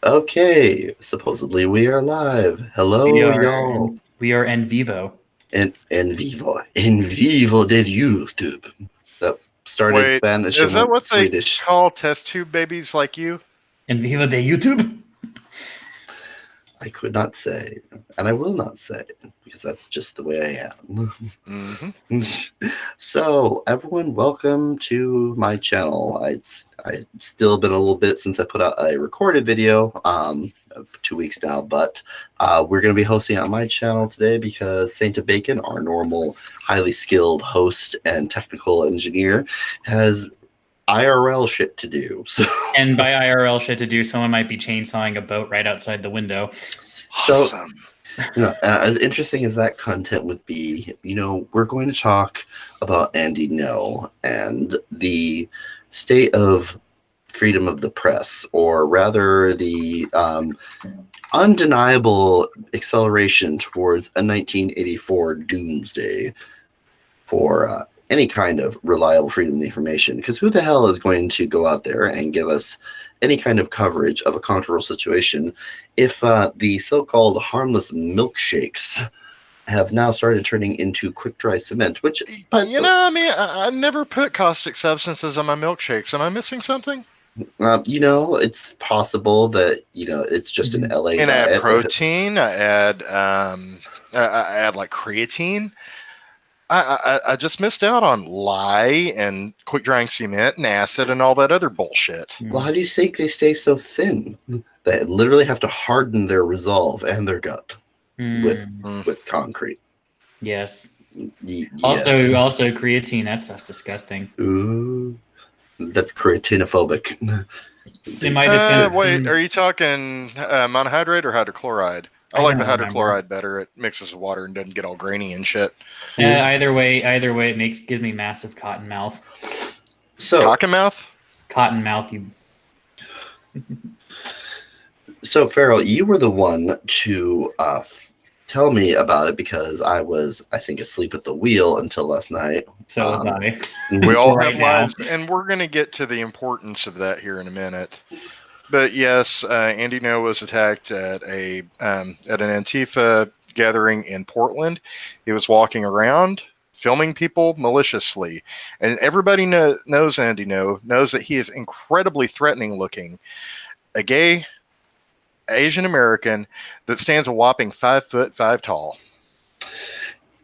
Okay, supposedly we are live. We Hello, are y'all. in, we are en vivo. En vivo del YouTube. That started Wait, Spanish is and that went what they Swedish. call test tube babies like you? En vivo de YouTube? I could not say, and I will not say, because that's just the way I am. Mm-hmm. So, everyone, welcome to my channel. It's still been a little bit since I put out a recorded video, 2 weeks now, but we're going to be hosting on my channel today because Saint Bacon, our normal, highly skilled host and technical engineer, has IRL shit to do. So, And by IRL shit to do, someone might be chainsawing a boat right outside the window. Awesome. As interesting as that content would be, we're going to talk about Andy Ngo and the state of freedom of the press, or rather the undeniable acceleration towards a 1984 doomsday for any kind of reliable freedom of information. Because who the hell is going to go out there and give us any kind of coverage of a controversial situation if the so-called harmless milkshakes have now started turning into quick dry cement, which, but I never put caustic substances on my milkshakes. Am I missing something? it's possible that it's just an LA And I add diet. protein. I add like creatine. I just missed out on lye and quick drying cement and acid and all that other bullshit. Well, how do you say they stay so thin? They literally have to harden their resolve and their gut with concrete. Yes. Yes. Also creatine. That stuff's disgusting. Ooh, that's creatinophobic. In my defense, Wait, are you talking monohydrate or hydrochloride? I like the hydrochloride better. It mixes with water and doesn't get all grainy and shit. Either way, it gives me massive cotton mouth. So cottonmouth? Cotton mouth, you. So Farrell, you were the one to tell me about it because I was, I think, asleep at the wheel until last night. So was I. We all Right have now. lives, and we're going to get to the importance of that here in a minute. But yes, Andy Ngo was attacked at an Antifa gathering in Portland. He was walking around, filming people maliciously, and everybody knows Andy Ngo, knows that he is incredibly threatening looking. A gay Asian American that stands a whopping 5'5" tall.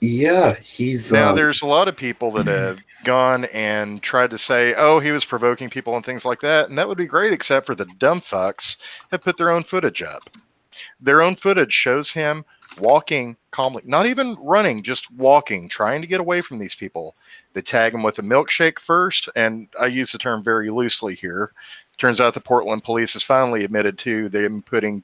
Yeah, he's now. There's a lot of people that have gone and tried to say, "Oh, he was provoking people and things like that," and that would be great, except for the dumb fucks have put their own footage up. Their own footage shows him walking calmly, not even running, just walking, trying to get away from these people. They tag him with a milkshake first, and I use the term very loosely here. Turns out the Portland police has finally admitted to them putting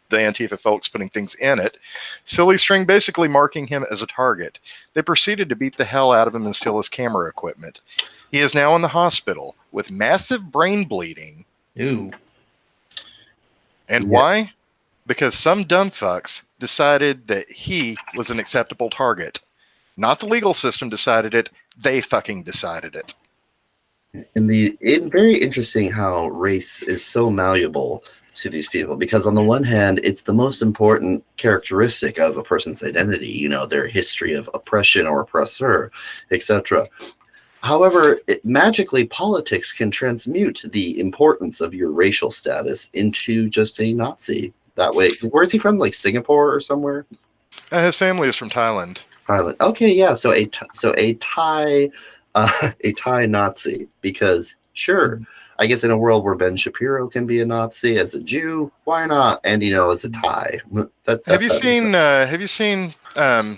the Antifa folks putting things in it. Silly string basically marking him as a target. They proceeded to beat the hell out of him and steal his camera equipment. He is now in the hospital with massive brain bleeding. Ooh. And why? Because some dumb fucks decided that he was an acceptable target. Not the legal system decided it, they fucking decided it. It's very interesting how race is so malleable to these people, because on the one hand, it's the most important characteristic of a person's identity, their history of oppression or oppressor, etc. However, magically, politics can transmute the importance of your racial status into just a Nazi. That way, where's he from? Like Singapore or somewhere? His family is from Thailand. Thailand. Okay, yeah. So a Thai Nazi, because sure, I guess in a world where Ben Shapiro can be a Nazi as a Jew, why not Andy Ngo as a Thai? Have you seen Dan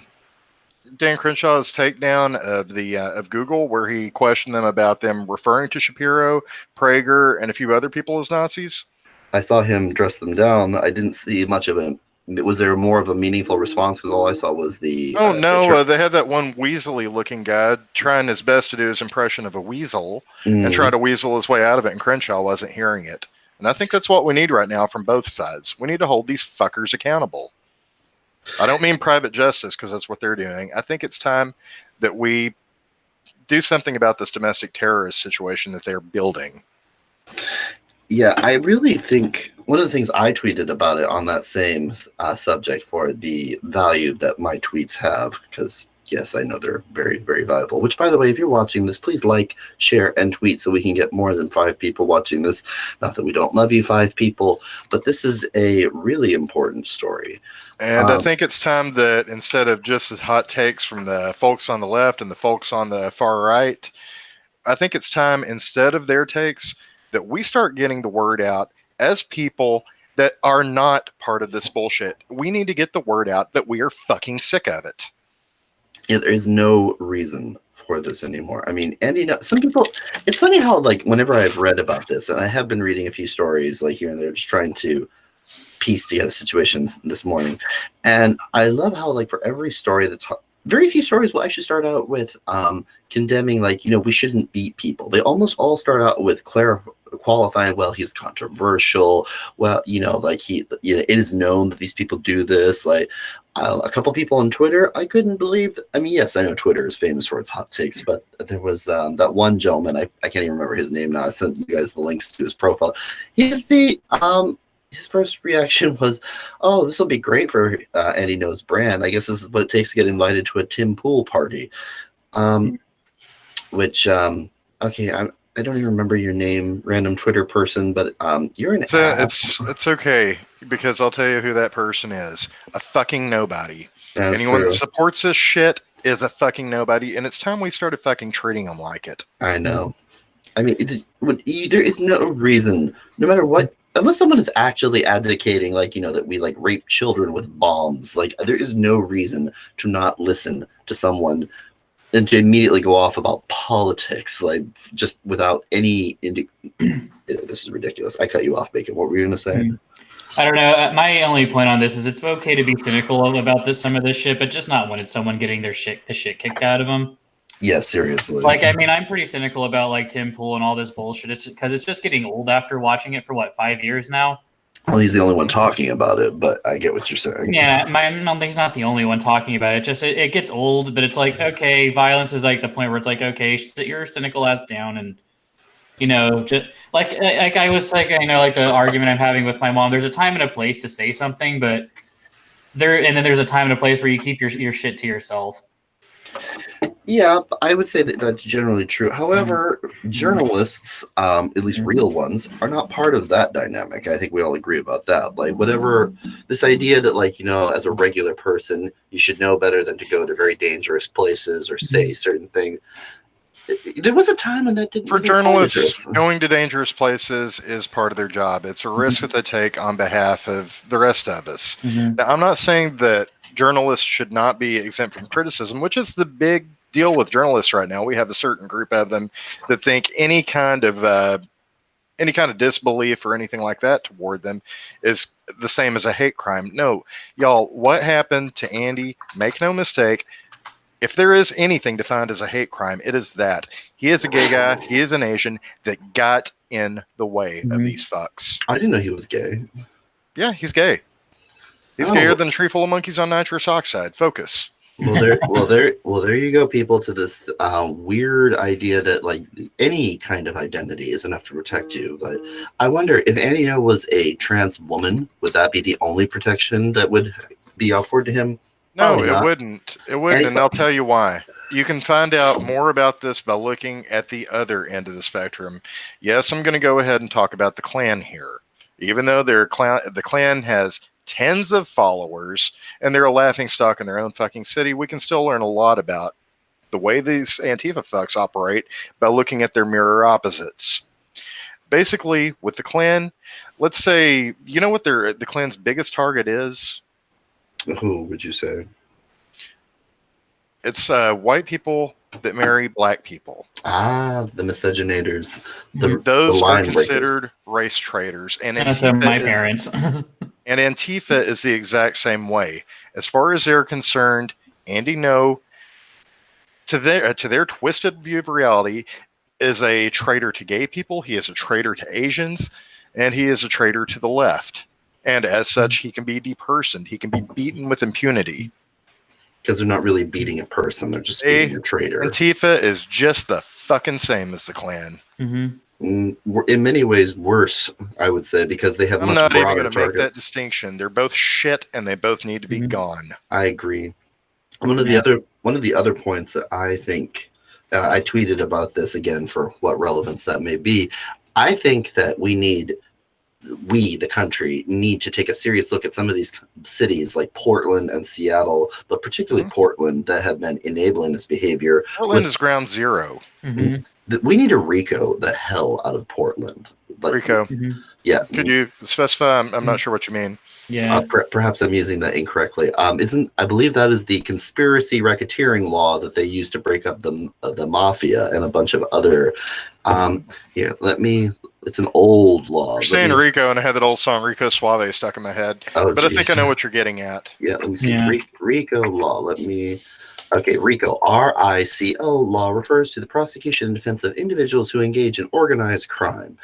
Crenshaw's takedown of Google, where he questioned them about them referring to Shapiro, Prager, and a few other people as Nazis? I saw him dress them down. I didn't see much of it. Was there more of a meaningful response? Because all I saw was the... Oh, no, they had that one weaselly-looking guy trying his best to do his impression of a weasel and try to weasel his way out of it, and Crenshaw wasn't hearing it. And I think that's what we need right now from both sides. We need to hold these fuckers accountable. I don't mean private justice, because that's what they're doing. I think it's time that we do something about this domestic terrorist situation that they're building. Yeah, I really think one of the things I tweeted about it on that same subject for the value that my tweets have, because yes, I know they're very, very valuable. Which, by the way, if you're watching this, please like, share, and tweet so we can get more than 5 people watching this. Not that we don't love you, 5 people, but this is a really important story. And I think it's time that instead of just the hot takes from the folks on the left and the folks on the far right, I think it's time, instead of their takes, that we start getting the word out as people that are not part of this bullshit. We need to get the word out that we are fucking sick of it. Yeah, there is no reason for this anymore. I mean, and some people, it's funny how, like, whenever I've read about this, and I have been reading a few stories, like, here and there, just trying to piece together situations this morning. And I love how, like, for every story that's very few stories will actually start out with condemning, like, we shouldn't beat people. They almost all start out with qualifying, well, he's controversial. Well, like it is known that these people do this. Like a couple people on Twitter, I couldn't believe. I mean, yes, I know Twitter is famous for its hot takes, but there was that one gentleman. I can't even remember his name now. I sent you guys the links to his profile. He's the his first reaction was, "Oh, this will be great for Andy No's brand. I guess this is what it takes to get invited to a Tim Pool party." Which okay, I don't even remember your name, random Twitter person, but you're an ass. It's okay, because I'll tell you who that person is. A fucking nobody. That's Anyone true. that supports this shit is a fucking nobody, and it's time we started fucking treating them like it. I know. I mean, there is no reason, no matter what, unless someone is actually advocating, like, that we, like, rape children with bombs, like, there is no reason to not listen to someone and to immediately go off about politics, like, just without any this is ridiculous. I cut you off, Bacon. What were you going to say? I don't know. My only point on this is it's okay to be cynical about some of this shit, but just not when it's someone getting the shit kicked out of them. Yeah, seriously. Like, I mean, I'm pretty cynical about, like, Tim Pool and all this bullshit. It's because it's just getting old after watching it for 5 years now. Well, he's the only one talking about it, but I get what you're saying. Yeah, I don't think he's not the only one talking about it. It gets old, but it's like, okay, violence is like the point where it's like, okay, sit your cynical ass down and, just like I was like, like the argument I'm having with my mom. There's a time and a place to say something, but then there's a time and a place where you keep your shit to yourself. Yeah, I would say that that's generally true. However, journalists, at least real ones, are not part of that dynamic. I think we all agree about that. Like, whatever, this idea that, like, as a regular person, you should know better than to go to very dangerous places or say certain things. There was a time when that didn't. For journalists, going to dangerous places is part of their job. It's a risk that they take on behalf of the rest of us. Now, I'm not saying that journalists should not be exempt from criticism, which is the big deal with journalists right now. We have a certain group of them that think any kind of disbelief or anything like that toward them is the same as a hate crime. No, y'all, what happened to Andy? Make no mistake. If there is anything defined as a hate crime, it is that. He is a gay guy. He is an Asian that got in the way of these fucks. I didn't know he was gay. Yeah, he's gay. He's gayer than a tree full of monkeys on nitrous oxide. Focus. Well, there you go, people, to this weird idea that, like, any kind of identity is enough to protect you. But I wonder if Andy No was a trans woman, would that be the only protection that would be offered to him? No, it wouldn't. It wouldn't, and I'll tell you why. You can find out more about this by looking at the other end of the spectrum. Yes, I'm going to go ahead and talk about the Klan here. Even though the Klan has tens of followers and they're a laughingstock in their own fucking city, we can still learn a lot about the way these Antifa fucks operate by looking at their mirror opposites. Basically, with the Klan, let's say, you know what the Klan's biggest target is? Who would you say? It's white people that marry black people. Ah, the miscegenators. Those are considered race traitors. And Antifa, my parents. And Antifa is the exact same way. As far as they're concerned, Andy No, to their twisted view of reality, is a traitor to gay people. He is a traitor to Asians, and he is a traitor to the left. And as such, he can be depersoned. He can be beaten with impunity. Because they're not really beating a person; they're just beating a traitor. Antifa is just the fucking same as the Klan. in many ways worse, I would say, because they have I'm much not even broader going to make that targets. distinction. They're both shit, and they both need to be Mhm. gone. I agree. One of Yeah. the other points that I think I tweeted about this again for what relevance that may be. I think that the country, need to take a serious look at some of these cities like Portland and Seattle, but particularly Mhm. Portland, that have been enabling this behavior. Portland is ground zero. Mhm. We need to RICO the hell out of Portland. Like, Rico, Mhm. yeah, could you specify? I'm not sure what you mean. Yeah. perhaps I'm using that incorrectly. Isn't I believe that is the conspiracy racketeering law that they use to break up the mafia and a bunch of other. Yeah, It's an old law. You're saying Rico, and I had that old song Rico Suave stuck in my head. Oh, But I think I geez. know what you're getting at. Yeah, let me see. Yeah. RICO law. Okay, RICO, RICO law refers to the prosecution and defense of individuals who engage in organized crime.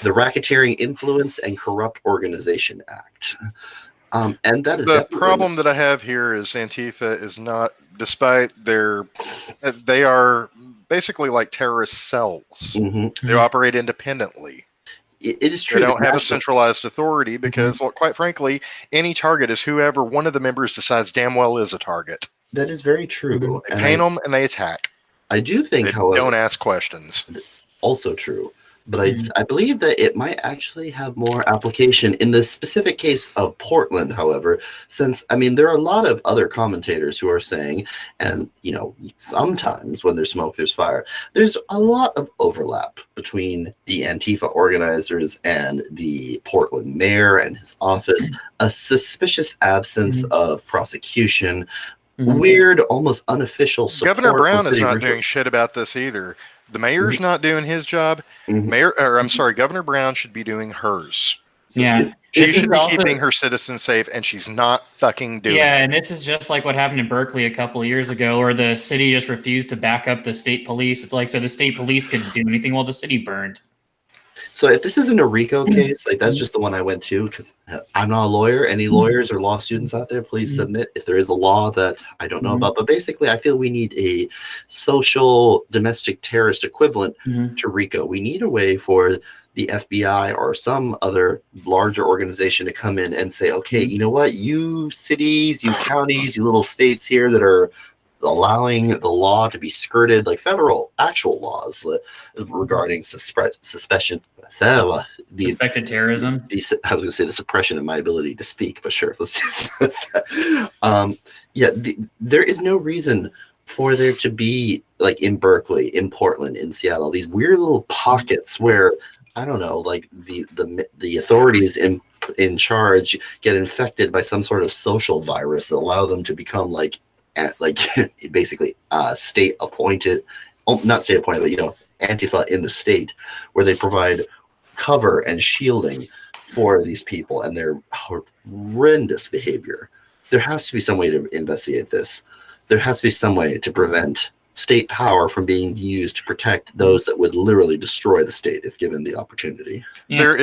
The Racketeering Influence and Corrupt Organization Act. And that is The definitely problem that I have here is Antifa is not, despite they are basically like terrorist cells. Mhm. They operate independently. It is They true. don't have a national- centralized authority because, well, quite frankly, any target is whoever one of the members decides damn well is a target. That is very true. They And paint them and they attack. I do think, They however, don't ask questions. also true. But Mhm. I believe that it might actually have more application in the specific case of Portland, however, since, I mean, there are a lot of other commentators who are saying, and, sometimes when there's smoke, there's fire. There's a lot of overlap between the Antifa organizers and the Portland mayor and his office, a suspicious absence of prosecution, Mhm. weird, almost unofficial support. Governor Brown from is city not Rico. doing shit about this either. The mayor's not doing his job. Mhm. Governor Brown should be doing hers. Yeah. She This should is be also- keeping her citizens safe, and she's not fucking doing Yeah, it. and this is just like what happened in Berkeley a couple of years ago, where the city just refused to back up the state police. It's like, so the state police couldn't do anything while the city burned. So if this isn't a RICO case, like that's just the one I went to because I'm not a lawyer. Any lawyers or law students out there, please submit if there is a law that I don't know about. But basically, I feel we need a social domestic terrorist equivalent to RICO. We need a way for the FBI or some other larger organization to come in and say, okay, you know what, you cities, you counties, you little states here that are allowing the law to be skirted, like federal actual laws regarding suspicion. Suspected terrorism. I was going to say the suppression of my ability to speak, but sure, let's. There is no reason for there to be, like in Berkeley, in Portland, in Seattle, these weird little pockets where I don't know, like the authorities in charge get infected by some sort of social virus that allow them to become like basically state appointed, not state appointed, but Antifa in the state, where they provide cover and shielding for these people and their horrendous behavior. There has to be some way to investigate this. There has to be some way to prevent state power from being used to protect those that would literally destroy the state if given the opportunity. Yeah, There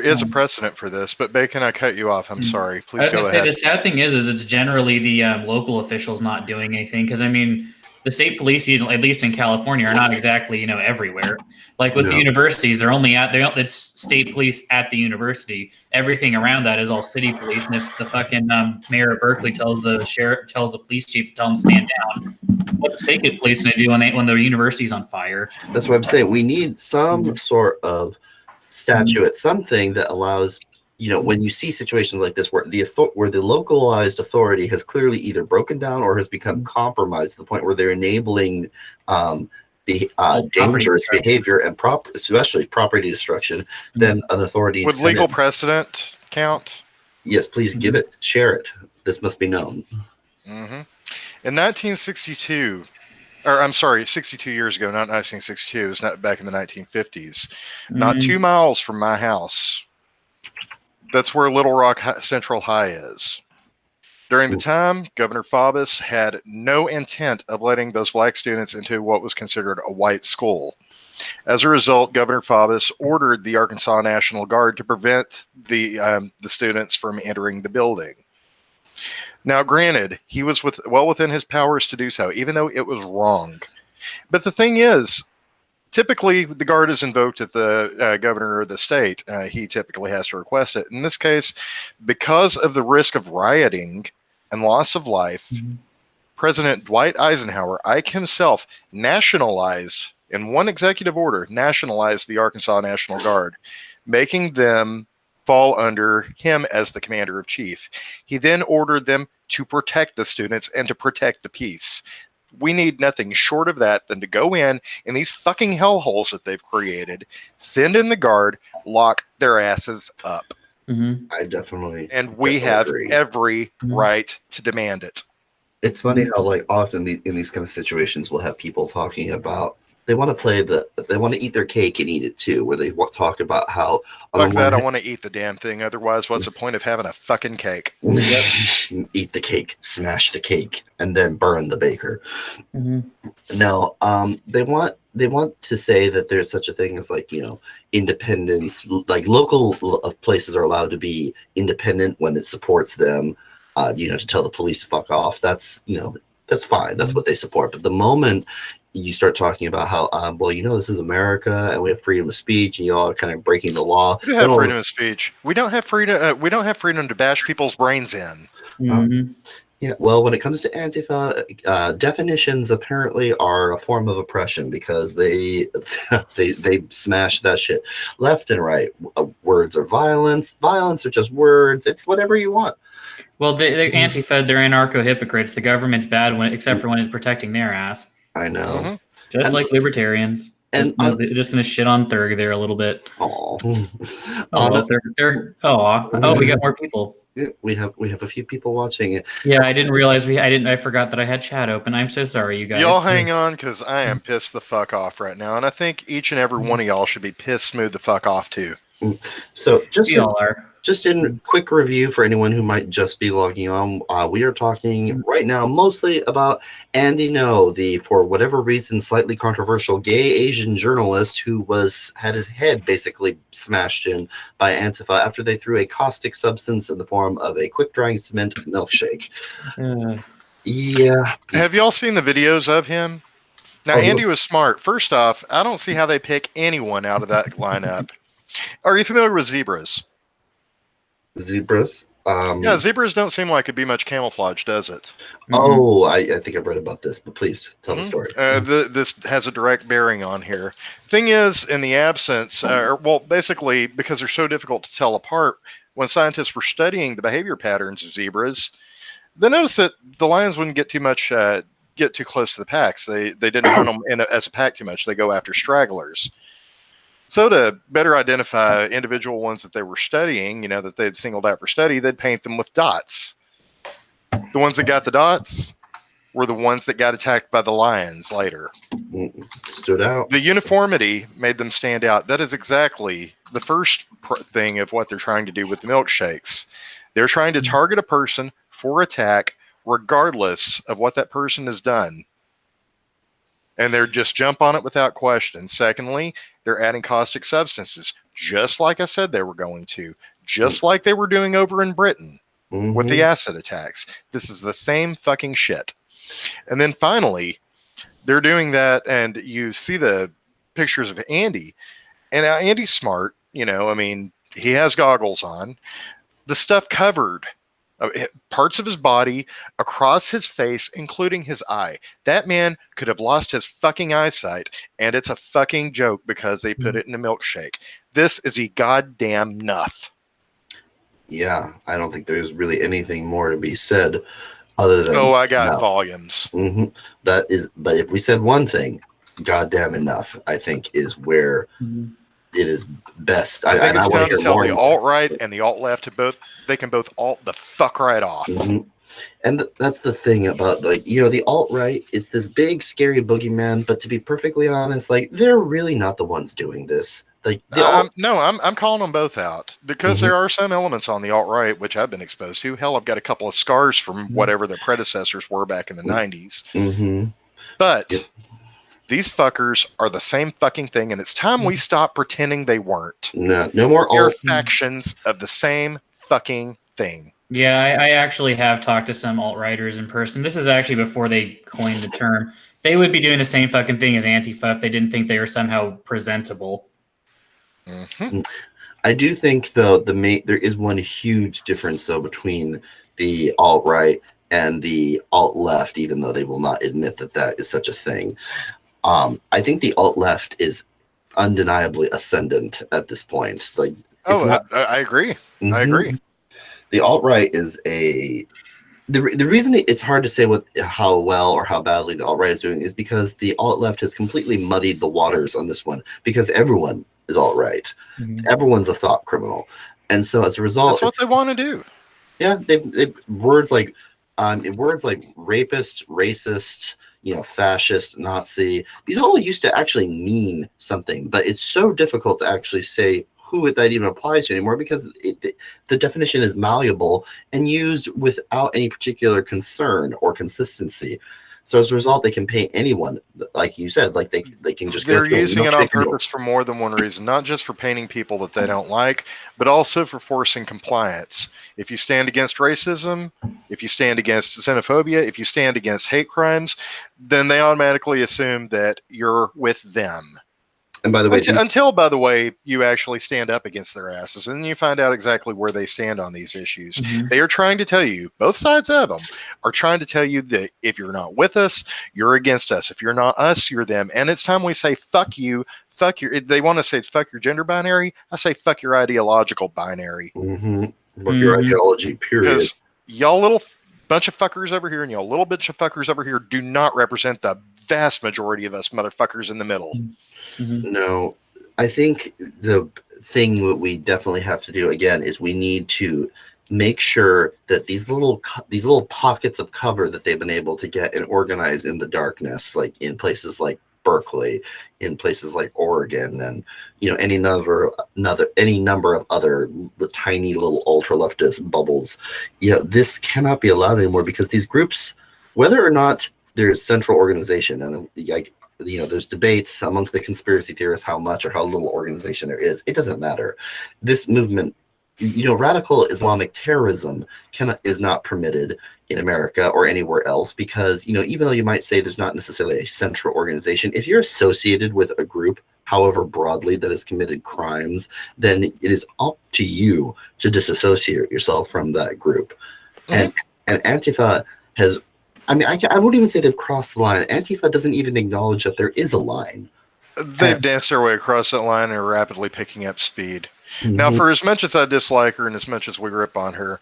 is a precedent for this, but Bacon, I cut you off. I'm sorry. I Please was go gonna say ahead. the sad thing is it's generally the local officials not doing anything, because I mean the state police, at least in California, are not exactly everywhere. Like with the universities, it's state police at the university. Everything around that is all city police, and if the fucking mayor of Berkeley tells the police chief to tell them to stand down, what's the state police going to do when the university's on fire? That's what I'm saying. We need some sort of statute, something that allows, when you see situations like this where the localized authority has clearly either broken down or has become compromised to the point where they're enabling dangerous behavior and especially property destruction, then an authority Would legal precedent count? Yes, please give it, share it. This must be known. In 1962, or I'm sorry, 62 years ago, not 1962, it was not back in the 1950s, not 2 miles from my house. That's where Little Rock Central High is. During the time, Governor Faubus had no intent of letting those black students into what was considered a white school. As a result, Governor Faubus ordered the Arkansas National Guard to prevent the students from entering the building. Now, granted, he was well within his powers to do so, even though it was wrong. But the thing is, typically the guard is invoked at the governor of the state. He typically has to request it. In this case, because of the risk of rioting and loss of life, President Dwight Eisenhower, Ike himself, nationalized, in one executive order, nationalized the Arkansas National Guard, making them fall under him as the commander of chief. He then ordered them to protect the students and to protect the peace. We need nothing short of that than to go in these fucking hellholes that they've created, send in the guard, lock their asses up. I definitely, and we have agree. every right to demand it. It's funny how like often in these kind of situations we'll have people talking about they want to eat their cake and eat it too, where they talk about how Fuck that, I want to eat the damn thing. Otherwise, what's the point of having a fucking cake? Eat the cake, smash the cake, and then burn the baker. Now, they want to say that there's such a thing as like, independence, like local places are allowed to be independent when it supports them, to tell the police to fuck off. That's, that's fine. That's what they support. But the moment you start talking about how, this is America and we have freedom of speech and y'all are kind of breaking the law. We do have freedom of speech. We don't have freedom. We don't have freedom to bash people's brains in. Yeah, well, when it comes to Antifa, definitions apparently are a form of oppression because they smash that shit left and right. Words are violence. Violence are just words. It's whatever you want. Well, they're Antifa, they're anarcho-hypocrites. The government's bad except for when it's protecting their ass. I know. Just like libertarians. And they're just going to shit on Thurg there a little bit. They're we got more people. Yeah, we have a few people watching it. Yeah, I didn't realize I forgot that I had chat open. I'm so sorry, you guys. Y'all hang on, because I am pissed the fuck off right now, and I think each and every one of y'all should be pissed smooth the fuck off too. So we all are. Just in quick review for anyone who might just be logging on, we are talking right now mostly about Andy Ngo, the, for whatever reason, slightly controversial gay Asian journalist who had his head basically smashed in by Antifa after they threw a caustic substance in the form of a quick-drying cement milkshake. Yeah. Have y'all seen the videos of him? Now, Andy was smart. First off, I don't see how they pick anyone out of that lineup. Are you familiar with zebras? Zebras? Yeah, zebras don't seem like it'd be much camouflage, does it? Oh, I think I've read about this, but please tell the story. This has a direct bearing on here. Thing is, in the absence, basically, because they're so difficult to tell apart, when scientists were studying the behavior patterns of zebras, they noticed that the lions wouldn't get too close to the packs. They didn't hunt them as a pack too much. They go after stragglers. So to better identify individual ones that they were studying, that they had singled out for study, they'd paint them with dots. The ones that got the dots were the ones that got attacked by the lions later. Stood out. The uniformity made them stand out. That is exactly the first thing of what they're trying to do with the milkshakes. They're trying to target a person for attack regardless of what that person has done. And they're just jump on it without question. Secondly, they're adding caustic substances, just like I said they were going to, just like they were doing over in Britain with the acid attacks. This is the same fucking shit. And then finally, they're doing that, and you see the pictures of Andy. And Andy's smart, he has goggles on. The stuff covered parts of his body, across his face, including his eye. That man could have lost his fucking eyesight, and it's a fucking joke because they put it in a milkshake. This is a goddamn nuff. Yeah, I don't think there's really anything more to be said other than I got volumes. But if we said one thing, goddamn enough, I think is where it is best. I think it's time to tell the alt-right and the alt-left they can both alt the fuck right off. And that's the thing about, the alt-right, it's this big, scary boogeyman, but to be perfectly honest, they're really not the ones doing this. No, I'm calling them both out because there are some elements on the alt-right which I've been exposed to. Hell, I've got a couple of scars from whatever their predecessors were back in the 90s. But these fuckers are the same fucking thing, and it's time we stop pretending they weren't. No more alt factions of the same fucking thing. Yeah, I actually have talked to some alt-righters in person. This is actually before they coined the term. They would be doing the same fucking thing as Antifa if they didn't think they were somehow presentable. Mhm. I do think though there is one huge difference though between the alt right and the alt left, even though they will not admit that that is such a thing. I think the alt left is undeniably ascendant at this point. Like, it's Oh, not. I agree. I Mhm. agree. The alt right is the reason it's hard to say how well or how badly the alt right is doing is because the alt left has completely muddied the waters on this one because everyone is alt right. Everyone's a thought criminal, and so as a result, That's what they want to do. yeah, they've words like rapist, racist, fascist, Nazi. These all used to actually mean something, but it's so difficult to actually say who that even applies to anymore because the definition is malleable and used without any particular concern or consistency. So as a result, they can paint anyone, like you said, like they can just They're go to a using it on milkshake and go, purpose for more than one reason, not just for painting people that they don't like, but also for forcing compliance. If you stand against racism, if you stand against xenophobia, if you stand against hate crimes, then they automatically assume that you're with them. And by the way, Until, by the way, you actually stand up against their asses and you find out exactly where they stand on these issues. Mhm. They are trying to tell you, both sides of them are trying to tell you that if you're not with us, you're against us. If you're not us, you're them. And it's time we say, fuck you, fuck your, they want to say, fuck your gender binary. I say, fuck your ideological binary. fuck your Mhm. ideology, period. Because y'all little bunch of fuckers over here and y'all little bunch of fuckers over here do not represent the vast majority of us motherfuckers in the middle. Mhm. No, I think the thing that we definitely have to do again is we need to make sure that these little pockets of cover that they've been able to get and organize in the darkness, like in places like Berkeley, in places like Oregon, and any number of other tiny little ultra leftist bubbles. Yeah, this cannot be allowed anymore because these groups, whether or not there's central organization, and like there's debates amongst the conspiracy theorists how much or how little organization there is. It doesn't matter. This movement, radical Islamic terrorism is not permitted in America or anywhere else because, even though you might say there's not necessarily a central organization, if you're associated with a group, however broadly, that has committed crimes, then it is up to you to disassociate yourself from that group. Mhm. And Antifa has, I wouldn't even say they've crossed the line. Antifa doesn't even acknowledge that there is a line. They've danced their way across that line and are rapidly picking up speed. Now, Mhm. for as much as I dislike her and as much as we rip on her,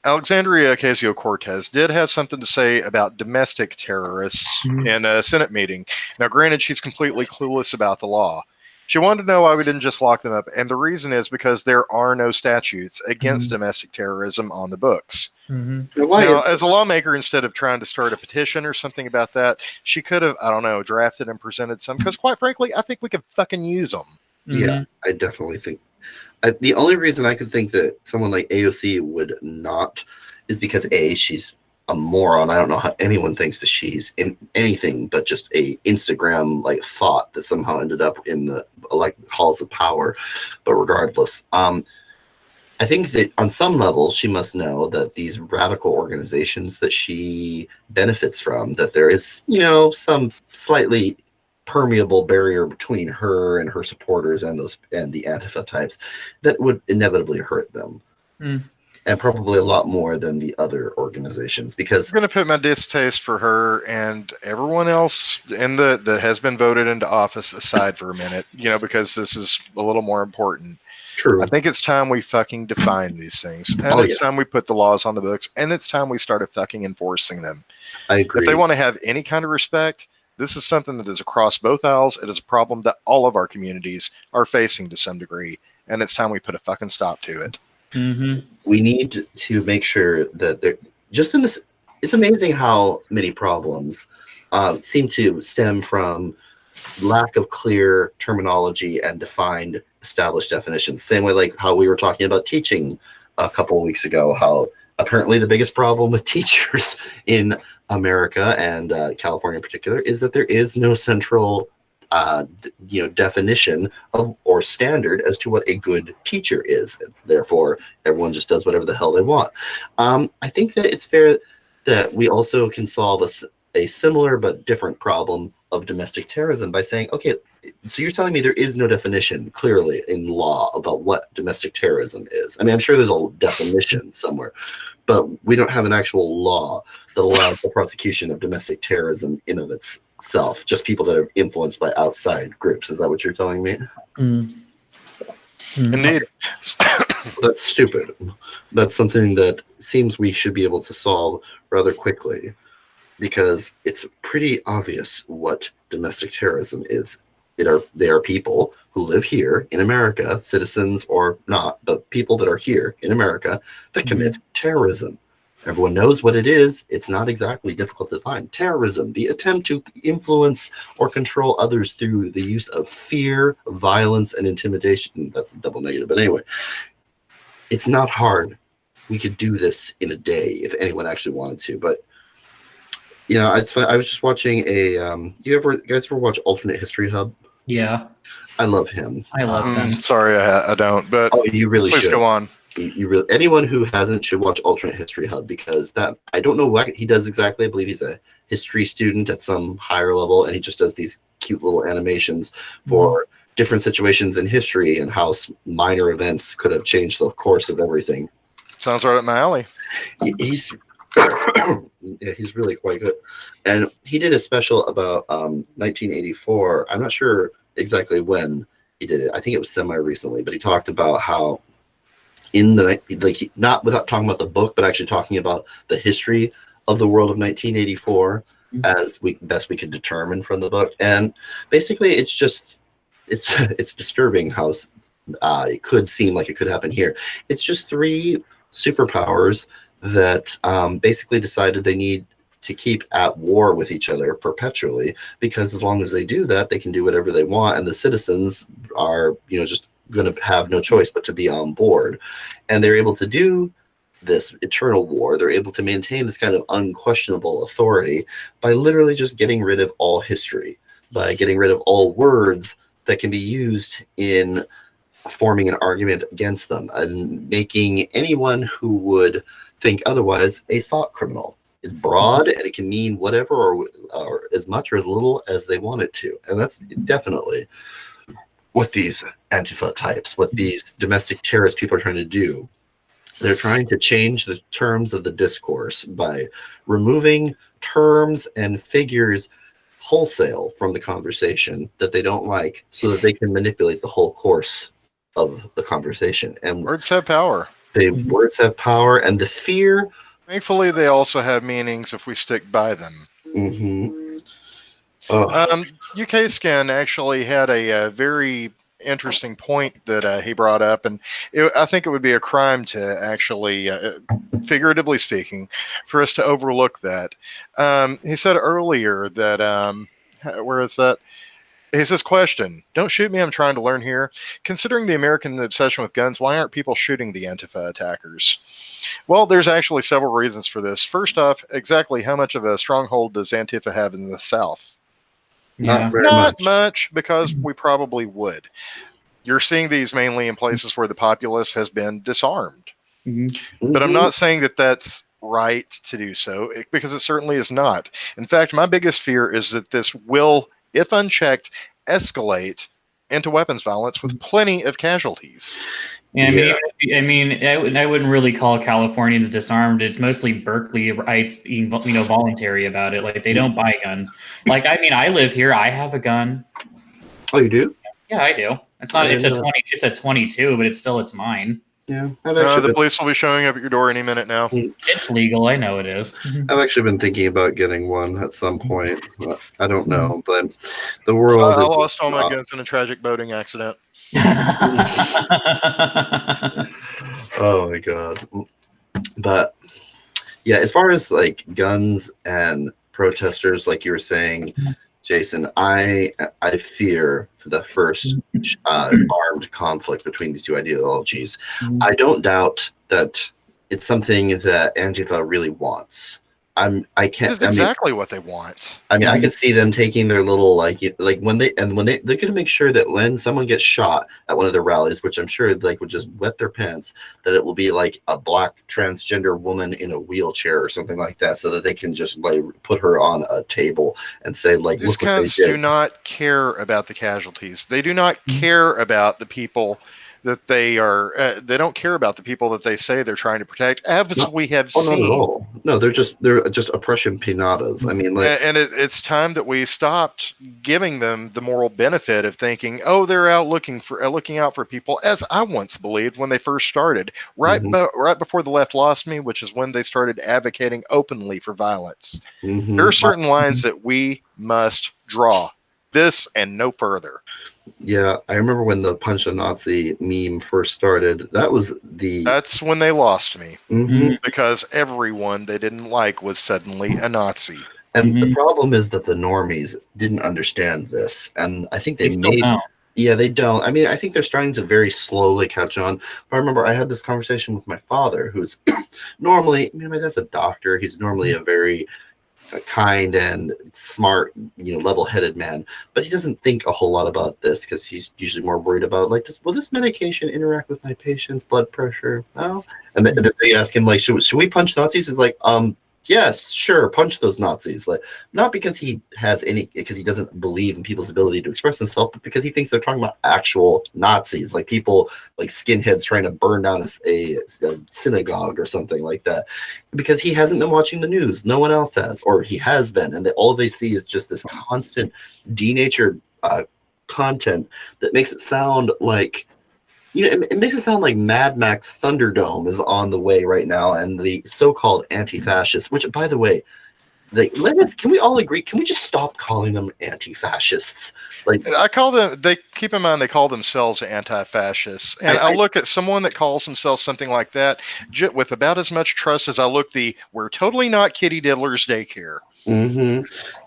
Alexandria Ocasio-Cortez did have something to say about domestic terrorists in a Senate meeting. Now, granted, she's completely clueless about the law. She wanted to know why we didn't just lock them up, and the reason is because there are no statutes against domestic terrorism on the books. Why Now, is as a lawmaker, instead of trying to start a petition or something about that, she could have, I don't know, drafted and presented some, because quite frankly, I think we could fucking use them. Yeah, I definitely think the only reason I could think that someone like AOC would not is because she's a moron. I don't know how anyone thinks that she's in anything but just a Instagram like thought that somehow ended up in the halls of power. But regardless, I think that on some level she must know that these radical organizations that she benefits from, that there is some slightly permeable barrier between her and her supporters and the Antifa types that would inevitably hurt them, and probably a lot more than the other organizations because I'm going to put my distaste for her and everyone else that has been voted into office aside for a minute, because this is a little more important. true. I think it's time we fucking define these things, and it's time we put the laws on the books, and it's time we started fucking enforcing them. I agree. If they want to have any kind of respect, this is something that is across both aisles. It is a problem that all of our communities are facing to some degree, and it's time we put a fucking stop to it. We need to make sure that they're just in this. It's amazing how many problems seem to stem from lack of clear terminology and defined established definitions. Same way like how we were talking about teaching a couple of weeks ago, how apparently the biggest problem with teachers in America and California in particular is that there is no central definition of or standard as to what a good teacher is. Therefore, everyone just does whatever the hell they want. I think that it's fair that we also can solve a similar but different problem of domestic terrorism by saying, okay, so you're telling me there is no definition clearly in law about what domestic terrorism is. I mean, I'm sure there's a definition somewhere, but we don't have an actual law that allows the prosecution of domestic terrorism in of itself, just people that are influenced by outside groups. Is that what you're telling me? Indeed. That's stupid. That's something that seems we should be able to solve rather quickly, because it's pretty obvious what domestic terrorism is. They are people who live here in America, citizens or not, but people that are here in America that commit terrorism. Everyone knows what it is. It's not exactly difficult to find. Terrorism, the attempt to influence or control others through the use of fear, violence, and intimidation. That's a double negative. But anyway, it's not hard. We could do this in a day if anyone actually wanted to. But yeah, it's fun. I was just watching a. You guys ever watch Alternate History Hub? Yeah, I love him. I love them. Sorry, I don't. But Oh, you really please should. go on. You really, anyone who hasn't should watch Alternate History Hub, because that, I don't know what he does exactly. I believe he's a history student at some higher level, and he just does these cute little animations for different situations in history and how minor events could have changed the course of everything. Sounds right up my alley. He's yeah, he's really quite good. And he did a special about 1984. I'm not sure exactly when he did it. I think it was semi-recently, but he talked about how in the, like, not without talking about the book, but actually talking about the history of the world of 1984 as best we could determine from the book. And basically it's just, it's disturbing how it could seem like it could happen here. It's just three superpowers that basically decided they need to keep at war with each other perpetually, because as long as they do that, they can do whatever they want, and the citizens are, just going to have no choice but to be on board. And they're able to do this eternal war. They're able to maintain this kind of unquestionable authority by literally just getting rid of all history, by getting rid of all words that can be used in forming an argument against them, and making anyone who would think otherwise a thought criminal. It's broad, and it can mean whatever or as much or as little as they want it to. And that's definitely what these Antifa types, what these domestic terrorist people are trying to do. They're trying to change the terms of the discourse by removing terms and figures wholesale from the conversation that they don't like, so that they can manipulate the whole course of the conversation. And Words have power. Words have power, and the fear. Thankfully, they also have meanings if we stick by them. UK Skin actually had a very interesting point that he brought up, and I think it would be a crime to actually, figuratively speaking, for us to overlook that. He said earlier that, where is that? He says, question, don't shoot me, I'm trying to learn here. Considering the American obsession with guns, why aren't people shooting the Antifa attackers? Well, there's actually several reasons for this. First off, exactly how much of a stronghold does Antifa have in the South? Yeah. Not much, because we probably would. You're seeing these mainly in places where the populace has been disarmed. But I'm not saying that that's right to do so, because it certainly is not. In fact, my biggest fear is that this will, if unchecked, escalate into weapons violence with plenty of casualties. Yeah, I wouldn't really call Californians disarmed. It's mostly Berkeley-ites being, voluntary about it. Like, they don't buy guns. Like, I live here. I have a gun. Oh, you do? Yeah, I do. It's not. It's a 22, but it's mine. Yeah. The police will be showing up at your door any minute now. It's legal. I know it is. I've actually been thinking about getting one at some point. But I don't know, but the world. I lost all my guns in a tragic boating accident. Oh my god. But yeah, as far as like guns and protesters, like you were saying, Jason, I fear for the first armed conflict between these two ideologies. I don't doubt that it's something that Antifa really wants. I can't. It's exactly what they want. I mean, I could see them taking their little like when they're gonna make sure that when someone gets shot at one of their rallies, which I'm sure like would just wet their pants, that it will be like a black transgender woman in a wheelchair or something like that, so that they can just like put her on a table and say like, These look what they cunts did. do not care about the casualties. They do not care about the people that they are. They don't care about the people that they say they're trying to protect, as we have Oh, not at seen. all. No, they're just oppression pinatas. I mean, like, And it's time that we stopped giving them the moral benefit of thinking, oh, they're out looking out for people, as I once believed when they first started, right before the left lost me, which is when they started advocating openly for violence. There are certain lines that we must draw. This and no further. Yeah, I remember when the Punch a Nazi meme first started. That's when they lost me. Mhm. Because everyone they didn't like was suddenly a Nazi. And the problem is that the normies didn't understand this, and I think they still don't. Yeah, they don't. I mean, I think they're starting to very slowly catch on. But I remember I had this conversation with my father, who's normally, I mean, my dad's a doctor. He's normally a very kind and smart, level-headed man, but he doesn't think a whole lot about this because he's usually more worried about like, will this medication interact with my patient's blood pressure? No. And then they ask him like, should we punch Nazis? He's like, yes, sure, punch those Nazis. Like, not because because he doesn't believe in people's ability to express themselves, but because he thinks they're talking about actual Nazis, like people like skinheads trying to burn down a synagogue or something like that. Because he hasn't been watching the news, no one else has, or he has been, and all they see is just this constant denatured content that makes it sound like. It makes it sound like Mad Max Thunderdome is on the way right now, and the so-called anti-fascists, which, by the way, can we all agree? Can we just stop calling them anti-fascists? Like, Keep in mind, they call themselves anti-fascists. And I look at someone that calls himself something like that with about as much trust as I look we're totally not kitty diddlers daycare.